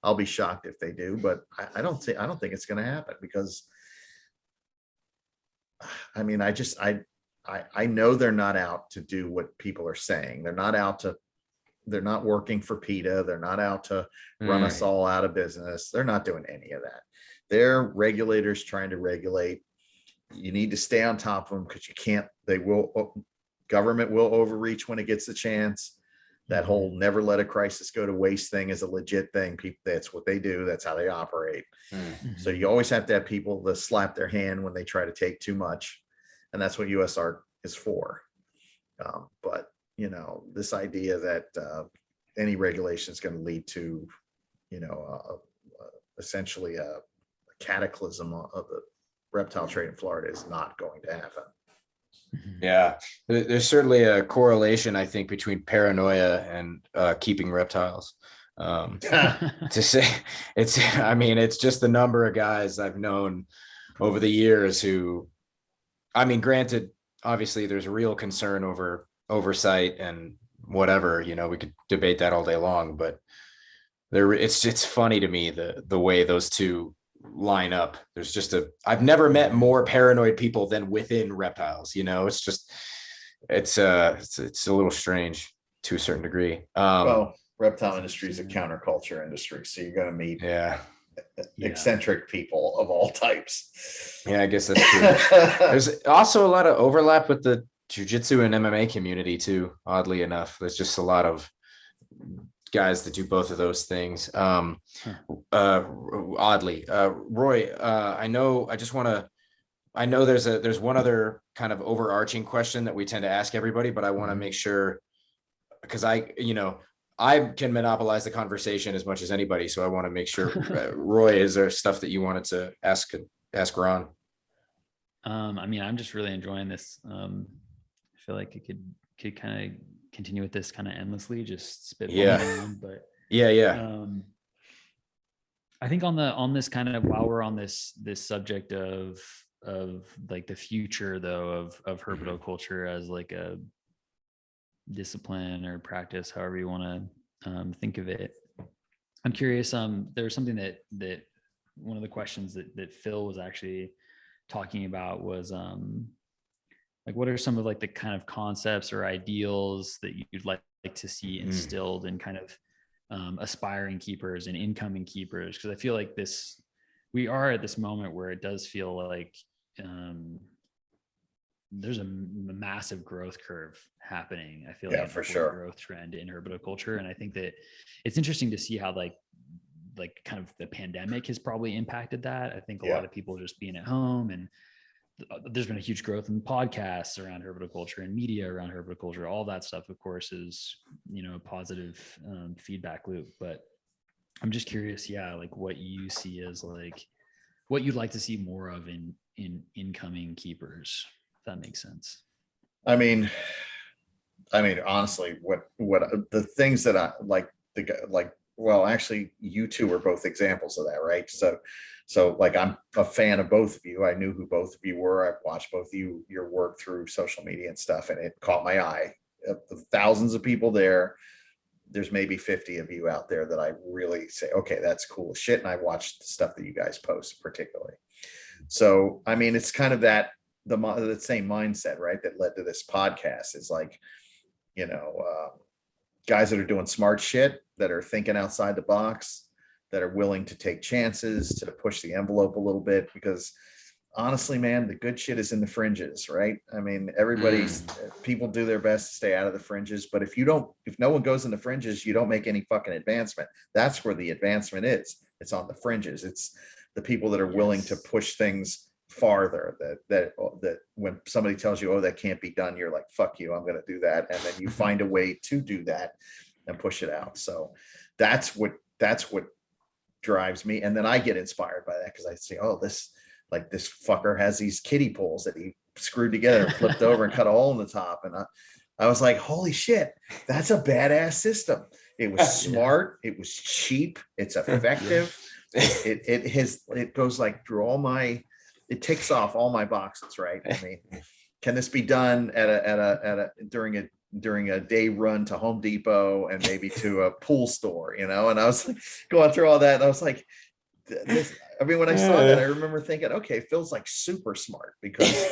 I'll be shocked if they do, but I don't think it's going to happen, because I mean, I know they're not out to do what people are saying. They're not working for PETA. They're not out to run us all out of business. They're not doing any of that. They're regulators trying to regulate. You need to stay on top of them, because government will overreach when it gets the chance. That whole never let a crisis go to waste thing is a legit thing. People, that's what they do. That's how they operate. So you always have to have people that slap their hand when they try to take too much. And that's what USR is for. But this idea that any regulation is going to lead to, you know, essentially a cataclysm of the reptile trade in Florida is not going to happen. Yeah, there's certainly a correlation, I think, between paranoia and keeping reptiles. To say I mean, it's just the number of guys I've known over the years who, I mean, granted, obviously there's a real concern over oversight and whatever, you know, we could debate that all day long, but it's funny to me the way those two line up. There's just I've never met more paranoid people than within reptiles, you know. It's just it's a little strange to a certain degree. Well, reptile industry is a counterculture industry, so you're going to meet eccentric people of all types. Yeah, I guess that's true. There's also a lot of overlap with the jiu-jitsu and MMA community too, oddly enough. There's just a lot of guys that do both of those things. Oddly, Roy, I know there's one other kind of overarching question that we tend to ask everybody, but I want to make sure, because I can monopolize the conversation as much as anybody. So I want to make sure, Roy, is there stuff that you wanted to ask Ron? I mean, I'm just really enjoying this. I feel like it could kind of continue with this kind of endlessly, just spitballing around, but I think on this kind of, while we're on this subject of like the future though of herpetoculture as like a discipline or practice, however you want to think of it, I'm curious. There was something that one of the questions that Phil was actually talking about was like, what are some of like the kind of concepts or ideals that you'd like to see instilled in kind of aspiring keepers and incoming keepers? Because I feel like we are at this moment where it does feel like there's a massive growth curve happening. I feel like for sure, growth trend in herpetoculture, and I think that it's interesting to see how like kind of the pandemic has probably impacted that. I think a lot of people just being at home, and there's been a huge growth in podcasts around herpetoculture and media around herpetoculture. All that stuff, of course, is, you know, a positive feedback loop. But I'm just curious, like what you see as like what you'd like to see more of in incoming keepers, if that makes sense. I mean, honestly, what the things that I like, well, actually, you two are both examples of that, right? So like, I'm a fan of both of you. I knew who both of you were. I've watched both of your work through social media and stuff, and it caught my eye. Of the thousands of people there's maybe 50 of you out there that I really say, okay, that's cool as shit. And I watched the stuff that you guys post particularly. So, I mean, it's kind of the same mindset, right, that led to this podcast. Is like, you know, guys that are doing smart shit, that are thinking outside the box, that are willing to take chances, to push the envelope a little bit, because honestly, man, the good shit is in the fringes, right? I mean, people do their best to stay out of the fringes, but if no one goes in the fringes, you don't make any fucking advancement. That's where the advancement is. It's on the fringes. It's the people that are willing to push things farther, that when somebody tells you, oh, that can't be done, you're like, fuck you, I'm going to do that. And then you find a way to do that and push it out. So that's what drives me. And then I get inspired by that, because I say, oh, this fucker has these kiddie poles that he screwed together and flipped over and cut a hole in the top. And I was like, holy shit, that's a badass system. It was smart. It was cheap. It's effective. It goes like through it ticks off all my boxes, right? I mean, can this be done during a day run to Home Depot and maybe to a pool store, you know? And I was like going through all that, and I was like, when I saw that, I remember thinking, okay, Phil's like super smart, because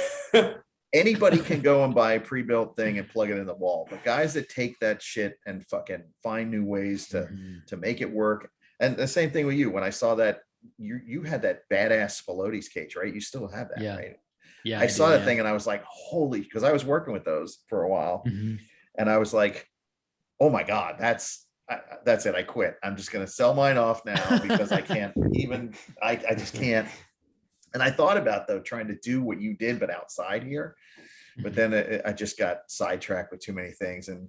anybody can go and buy a pre-built thing and plug it in the wall, but guys that take that shit and fucking find new ways to make it work. And the same thing with you. When I saw that you had that badass Spilotes cage, right? You still have that, right? Yeah, I saw that thing and I was like, holy, because I was working with those for a while, and I was like, oh my God, that's it. I quit. I'm just going to sell mine off now, because I can't even, I just can't. And I thought about, though, trying to do what you did, but outside here, but then I just got sidetracked with too many things. And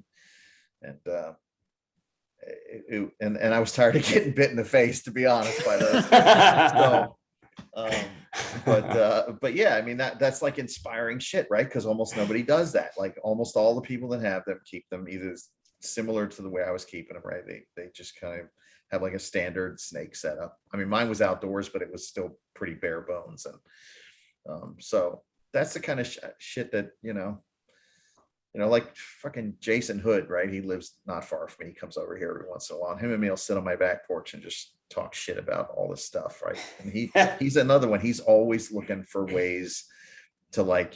and I was tired of getting bit in the face, to be honest, by those. So, but yeah, I mean, that's like inspiring shit, right? Because almost nobody does that. Like almost all the people that have them keep them either similar to the way I was keeping them, right? They just kind of have like a standard snake setup. I mean, mine was outdoors, but it was still pretty bare bones. And so that's the kind of shit that, like fucking Jason Hood, right? He lives not far from me. He comes over here every once in a while. Him and me will sit on my back porch and just talk shit about all this stuff, right? And he's another one. He's always looking for ways to, like,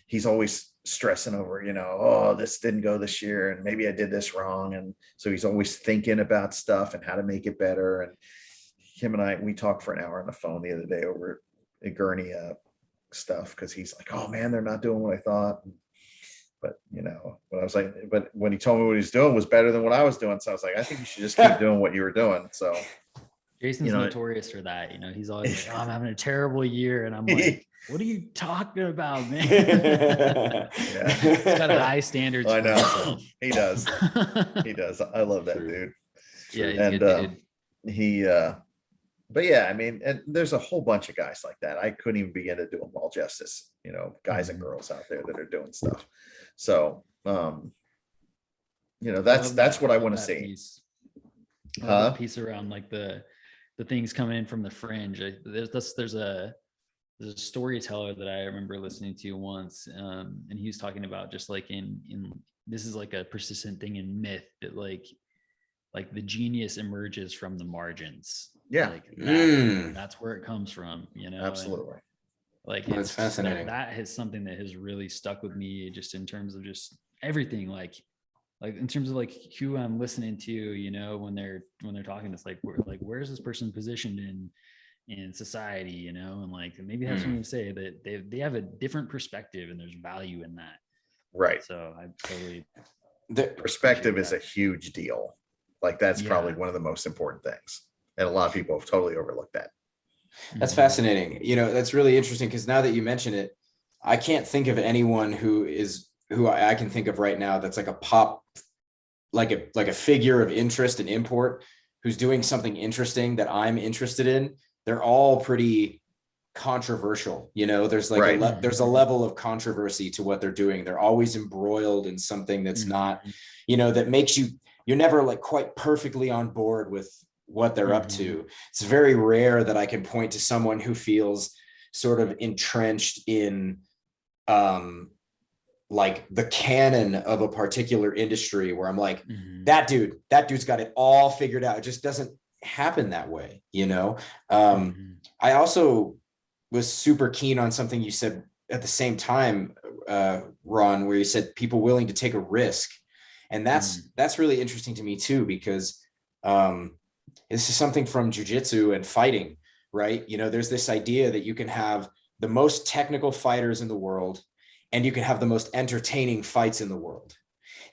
he's always stressing over, oh, this didn't go this year, and maybe I did this wrong. And so he's always thinking about stuff and how to make it better. And him and we talked for an hour on the phone the other day over a Gurney stuff, because he's like, oh man, they're not doing what I thought. But when I was like, but when he told me what he's doing was better than what I was doing, so I was like, I think you should just keep doing what you were doing. So Jason's notorious for that. He's always like, oh, I'm having a terrible year, and I'm like, what are you talking about, man? Yeah. He's got high standards. I know. He does. He does. I love that dude. Yeah, he's and good dude. But yeah, I mean, and there's a whole bunch of guys like that. I couldn't even begin to do them all justice, guys and girls out there that are doing stuff. So, that's what I want to see. Piece around like the things coming in from the fringe. There's a storyteller that I remember listening to once, and he was talking about just like in this is like a persistent thing in myth that like the genius emerges from the margins. Yeah, like that's where it comes from. Absolutely. And like that's fascinating. That is something that has really stuck with me, just in terms of just everything, like in terms of like who I'm listening to, when they're talking. It's like where's this person positioned in society, and like maybe have something to say that they have a different perspective, and there's value in that. Right. So I totally. The perspective is a huge deal. Like that's probably one of the most important things, and a lot of people have totally overlooked that. That's fascinating. That's really interesting, because now that you mention it, I can't think of anyone who I can think of right now that's like a pop, like a figure of interest and import, who's doing something interesting that I'm interested in. They're all pretty controversial. There's like there's a level of controversy to what they're doing. They're always embroiled in something that's not, that makes you're never like quite perfectly on board with what they're up to. It's very rare that I can point to someone who feels sort of entrenched in like the canon of a particular industry, where I'm like, that dude's got it all figured out. It just doesn't happen that way. I also was super keen on something you said at the same time, Ron, where you said people willing to take a risk. And that's really interesting to me too, because this is something from jujitsu and fighting, right? There's this idea that you can have the most technical fighters in the world, and you can have the most entertaining fights in the world.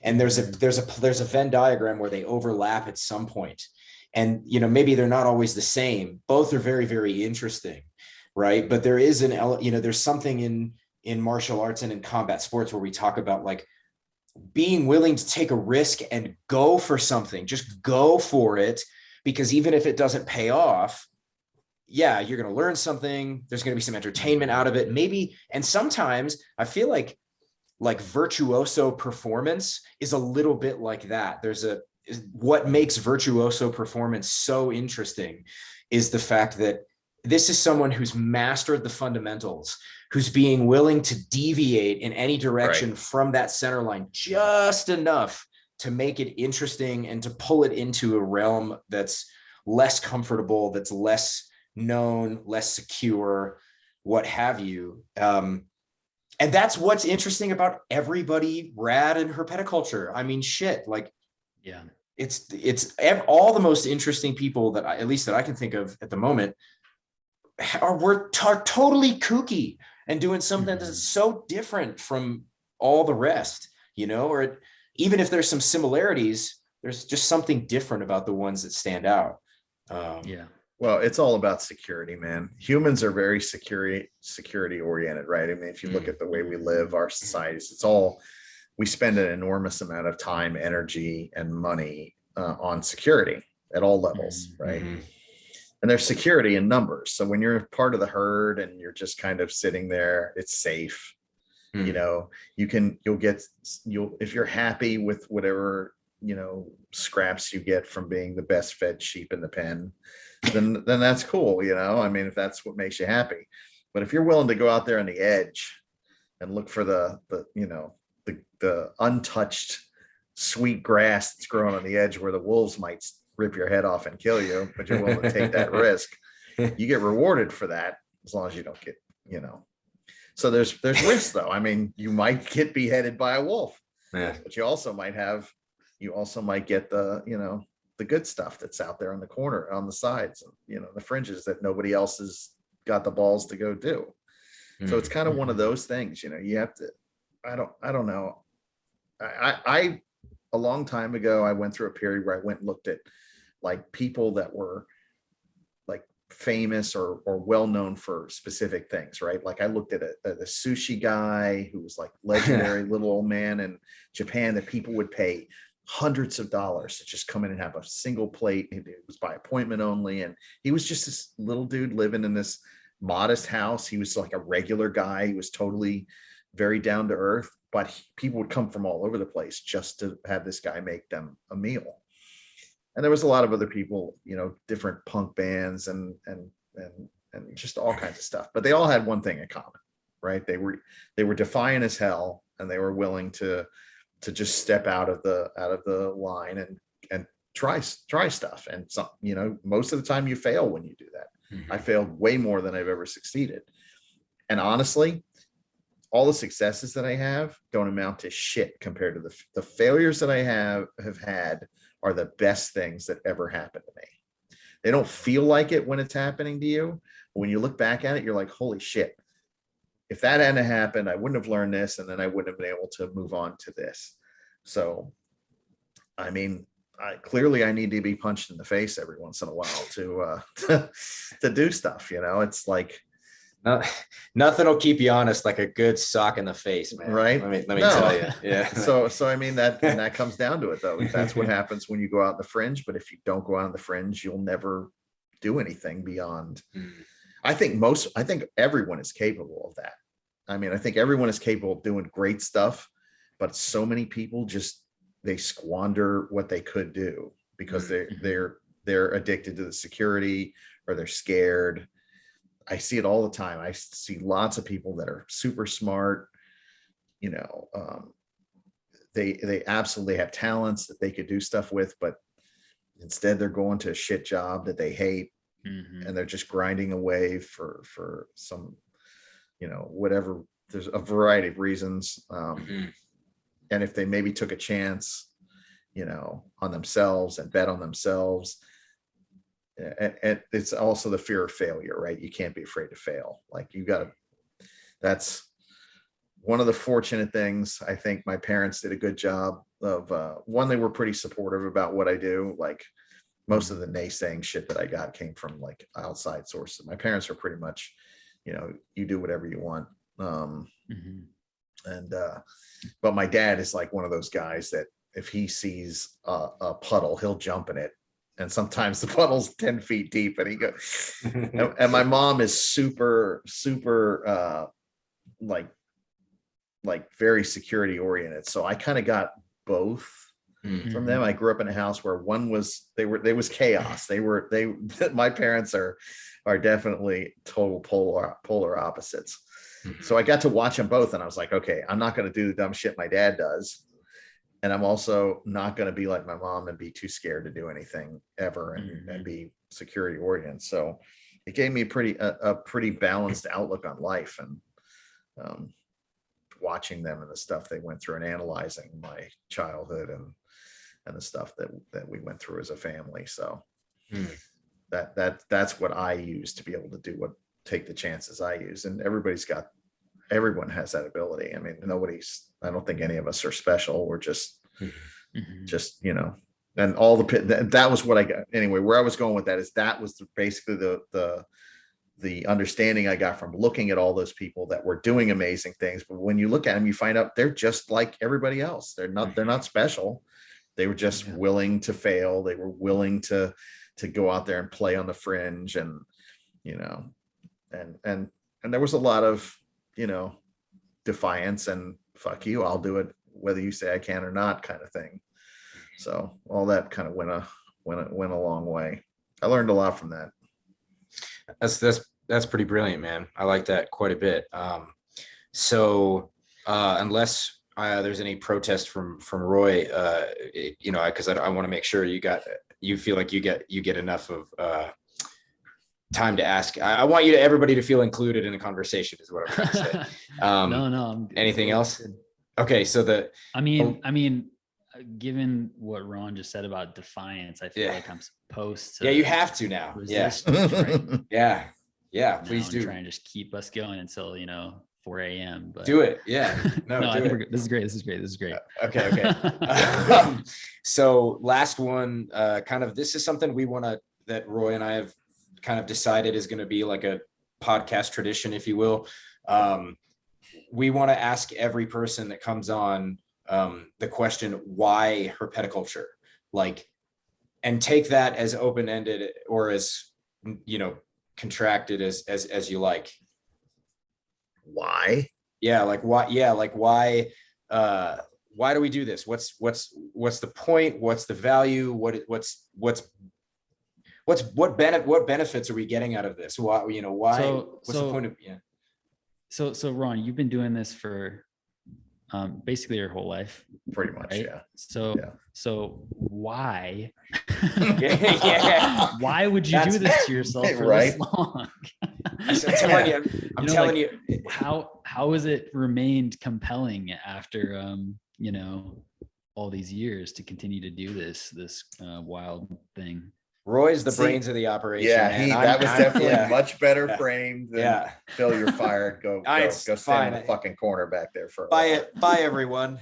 And there's a Venn diagram where they overlap at some point. And, maybe they're not always the same. Both are very, very interesting, right? But there is there's something in martial arts and in combat sports where we talk about like being willing to take a risk and go for something, just go for it, because even if it doesn't pay off, yeah, you're going to learn something. There's going to be some entertainment out of it, maybe. And sometimes I feel like virtuoso performance is a little bit like that. What makes virtuoso performance so interesting is the fact that this is someone who's mastered the fundamentals, who's being willing to deviate in any direction from that center line just enough to make it interesting and to pull it into a realm that's less comfortable, that's less known, less secure, what have you. And that's what's interesting about everybody rad in herpetoculture. I mean, shit, like, yeah, it's all the most interesting people that at least I can think of at the moment are totally kooky and doing something that's so different from all the rest, or even if there's some similarities, there's just something different about the ones that stand out. Well, it's all about security, man. Humans are very security oriented, right? I mean, if you look at the way we live, our societies, we spend an enormous amount of time, energy, and money on security at all levels, right? Mhm. And there's security in numbers. So when you're part of the herd and you're just kind of sitting there, it's safe. You Mhm. know, you'll if you're happy with whatever, you know, scraps you get from being the best fed sheep in the pen, then that's cool. You know, I mean, if that's what makes you happy. But if you're willing to go out there on the edge and look for the you know, the untouched sweet grass that's growing on the edge where the wolves might rip your head off and kill you, but you're willing to take that risk, you get rewarded for that, as long as you don't get, you know. So there's risks though. I mean, you might get beheaded by a wolf, Yeah. but you also might get the, you know, the good stuff that's out there on the corner, on the sides, you know, the fringes that nobody else has got the balls to go do. So it's kind of one of those things, you know, you have to, I don't know. I a long time ago, I went through a period where I went and looked at like people that were like famous or well known for specific things, right? Like I looked at a sushi guy who was like legendary little old man in Japan that people would pay hundreds of dollars to just come in and have a single plate. It was by appointment only, and he was just this little dude living in this modest house. He was like a regular guy. He was totally very down to earth, but people would come from all over the place just to have this guy make them a meal. And there was a lot of other people, you know, different punk bands and just all kinds of stuff, but they all had one thing in common, right? They were defiant as hell, and they were willing to just step out of the line and try stuff. And some, you know, most of the time you fail when you do that. Mhm. I failed way more than I've ever succeeded. And honestly, all the successes that I have don't amount to shit compared to the failures that I have had are the best things that ever happened to me. They don't feel like it when it's happening to you. But when you look back at it, you're like, holy shit. If that hadn't happened, I wouldn't have learned this, and then I wouldn't have been able to move on to this. So, I mean, clearly I need to be punched in the face every once in a while to to do stuff. You know, it's like, Nothing will keep you honest like a good sock in the face, man. Right? Let me No. tell you. Yeah. So I mean that comes down to it though. That's what happens when you go out in the fringe. But if you don't go out in the fringe, you'll never do anything beyond. I think everyone is capable of that. I mean, I think everyone is capable of doing great stuff, but so many people just, they squander what they could do because they're addicted to the security, or they're scared. I see it all the time. I see lots of people that are super smart, you know, they absolutely have talents that they could do stuff with, but instead they're going to a shit job that they hate, and they're just grinding away for some, you know, whatever. There's a variety of reasons. And if they maybe took a chance, you know, on themselves and bet on themselves, and it's also the fear of failure, right? You can't be afraid to fail. Like that's one of the fortunate things. I think my parents did a good job of, one, they were pretty supportive about what I do. Like most of the naysaying shit that I got came from like outside sources. My parents were pretty much, you know, you do whatever you want. But my dad is like one of those guys that if he sees a puddle, he'll jump in it. And sometimes the puddle's 10 feet deep, and he goes, and my mom is super, like very security oriented. So I kind of got both from them. I grew up in a house where one was, there was chaos. My parents are definitely total polar opposites. So I got to watch them both, and I was like, okay, I'm not going to do the dumb shit my dad does. And I'm also not going to be like my mom and be too scared to do anything ever and be security oriented. So it gave me a pretty balanced outlook on life, and watching them and the stuff they went through and analyzing my childhood and the stuff that we went through as a family. So that's what I use to be able to take the chances I use. And everyone has that ability. I mean, I don't think any of us are special. We're just, you know, and that was what I got. Anyway, where I was going with that is that was basically the understanding I got from looking at all those people that were doing amazing things. But when you look at them, you find out they're just like everybody else. They're not special. They were just willing to fail. They were willing to go out there and play on the fringe, and and there was a lot of defiance and fuck you, I'll do it whether you say I can or not kind of thing. So all that kind of went a long way. I learned a lot from that. That's pretty brilliant, man. I like that quite a bit. So unless there's any protest from Roy, because I want to make sure you feel like you get enough of time to ask. I want everybody to feel included in the conversation is what I'm trying to say. No. Anything else? Okay. So I mean, given what Ron just said about defiance, I feel like I'm supposed to. Yeah, you have to now. Resist, Yeah. Yeah. Please do. Try and just keep us going until 4 a.m. But do it. Yeah. No, I think we're good. This is great. Okay. So last one, this is something that Roy and I have kind of decided is going to be like a podcast tradition, if you will. We want to ask every person that comes on the question, why herpetoculture? And take that as open-ended or as, contracted as you like. Why? Yeah. Why? Yeah. Why? Why do we do this? What's the point? What's the value? What benefits are we getting out of this? Why? Why? What's the point of? Yeah. So Ron, you've been doing this for basically your whole life, pretty much, right? Yeah. So why? Yeah. Why would you do this to yourself for this long? I'm telling you. How has it remained compelling after all these years to continue to do this wild thing? Roy's the brains of the operation. Yeah, that was definitely much better framed than Phil, you're fired. Go stand in the fucking corner back there for a while. Bye everyone.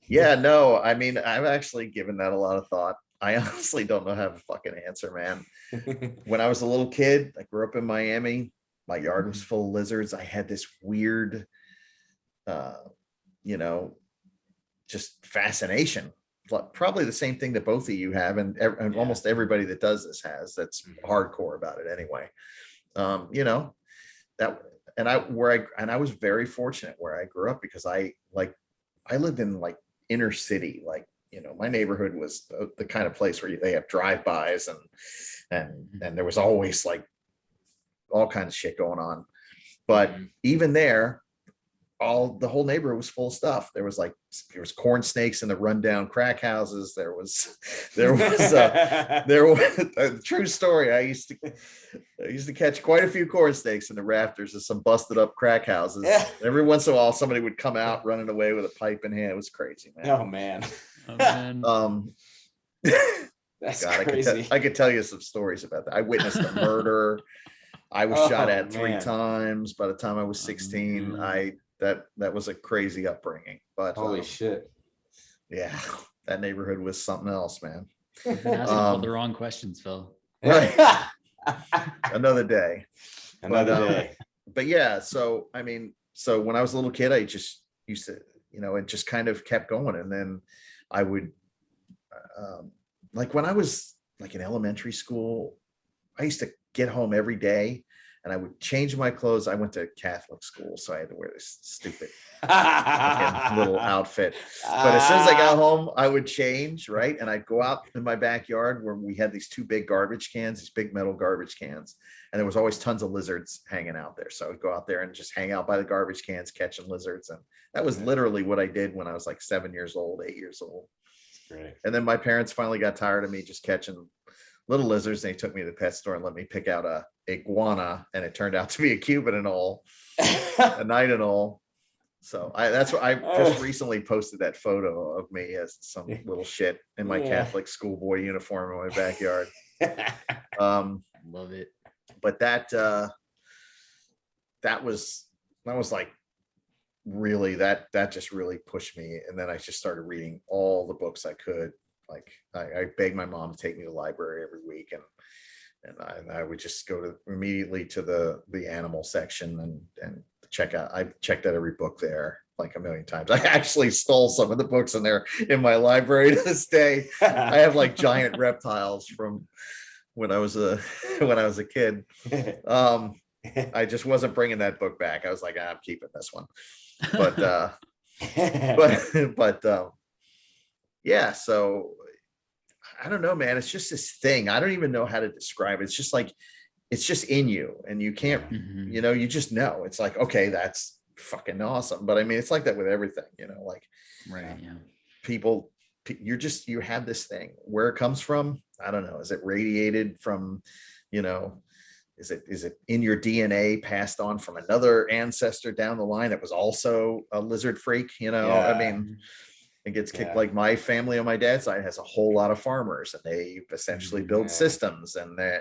Yeah, no, I mean, I've actually given that a lot of thought. I honestly don't know how to fucking answer, man. When I was a little kid, I grew up in Miami. My yard was full of lizards. I had this weird, just fascination. Probably the same thing that both of you have, and almost everybody that does this has. That's hardcore about it anyway. I was very fortunate where I grew up because I lived in inner city, my neighborhood was the kind of place where they have drive-bys and there was always all kinds of shit going on. But even there, the whole neighborhood was full of stuff. There was corn snakes in the rundown crack houses. There was a true story. I used to catch quite a few corn snakes in the rafters of some busted up crack houses. Yeah. Every once in a while, somebody would come out running away with a pipe in hand. It was crazy, man. Oh man. That's crazy. I could tell you some stories about that. I witnessed a murder. I was shot at 3 times by the time I was 16. That was a crazy upbringing, but holy shit. Yeah, that neighborhood was something else, man. You've been asking all the wrong questions, Phil. Right. Another day. But yeah, so I mean, when I was a little kid, I just used to, it just kind of kept going. And then I would when I was in elementary school, I used to get home every day and I would change my clothes. I went to Catholic school, so I had to wear this stupid little outfit. But as soon as I got home, I would change, right? And I'd go out in my backyard where we had these 2 big garbage cans, these big metal garbage cans. And there was always tons of lizards hanging out there. So I would go out there and just hang out by the garbage cans, catching lizards. And that was literally what I did when I was 7 years old, 8 years old. Great. And then my parents finally got tired of me just catching little lizards. They took me to the pet store and let me pick out a iguana, and it turned out to be a Cuban anole, a night anole. So that's what I just recently posted that photo of me as some little shit in my Catholic schoolboy uniform in my backyard. Love it. But that was really that just really pushed me. And then I just started reading all the books I could. I begged my mom to take me to the library every week, and And I would just go immediately to the animal section and check out. I've checked out every book there like a million times. I actually stole some of the books in there in my library to this day. I have like giant reptiles from when I was a kid. I just wasn't bringing that book back. I was like, I'm keeping this one. But yeah, so I don't know, man. It's just this thing. I don't even know how to describe it. It's just like, it's just in you, and you can't, you just know. It's like, okay, that's fucking awesome. But I mean, it's like that with everything, like Right. Yeah. people, you have this thing. Where it comes from, I don't know. Is it radiated from, is it in your DNA, passed on from another ancestor down the line that was also a lizard freak? I mean, it gets kicked. Like my family on my dad's side has a whole lot of farmers, and they essentially build systems, and they,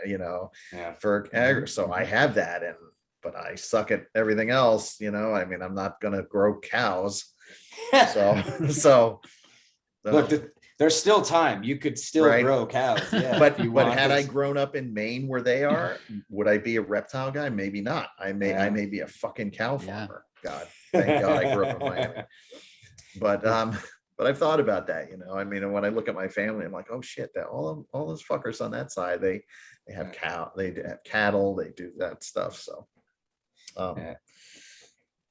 for agri. So I have that, but I suck at everything else. I mean, I'm not gonna grow cows. So look, there's still time. You could still grow cows. Yeah. But had I grown up in Maine where they are, would I be a reptile guy? Maybe not. I may be a fucking cow farmer. God, thank God I grew up in Miami. But I've thought about that, I mean, and when I look at my family, I'm like, oh shit, that all those fuckers on that side, they have they have cattle, they do that stuff. So,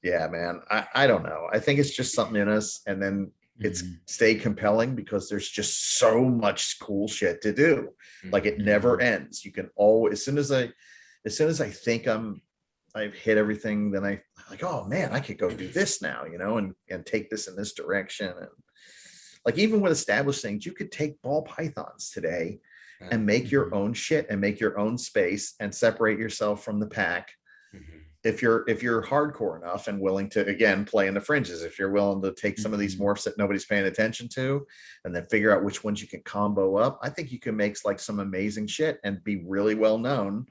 yeah, man, I don't know. I think it's just something in us, and then it's stay compelling because there's just so much cool shit to do. Like it never ends. You can always, as soon as I think I've hit everything, then I like, oh man, I could go do this now, and take this in this direction. And like, even with established things, you could take ball pythons today and make your own shit and make your own space and separate yourself from the pack. If you're hardcore enough and willing to, again, play in the fringes, if you're willing to take some of these morphs that nobody's paying attention to, and then figure out which ones you can combo up, I think you can make like some amazing shit and be really well known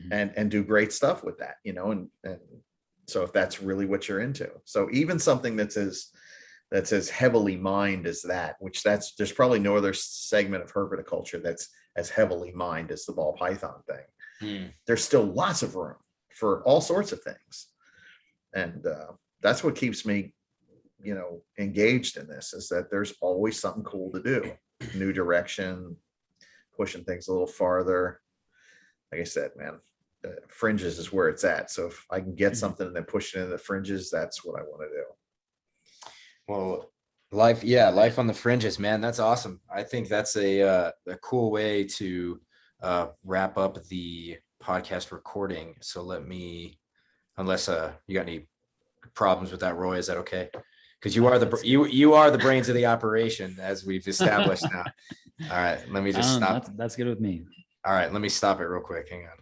and do great stuff with that, and so if that's really what you're into. So even something that's as heavily mined as that, there's probably no other segment of herpetoculture that's as heavily mined as the ball python thing. There's still lots of room for all sorts of things. And that's what keeps me, engaged in this, is that there's always something cool to do, new direction, pushing things a little farther. Like I said, man, fringes is where it's at. So if I can get something and then push it into the fringes, that's what I want to do. Well, life on the fringes, man. That's awesome. I think that's a cool way to wrap up the podcast recording. So unless you got any problems with that, Roy, is that okay? Because you are the brains of the operation, as we've established now. All right, let me just stop. That's good with me. All right, let me stop it real quick. Hang on.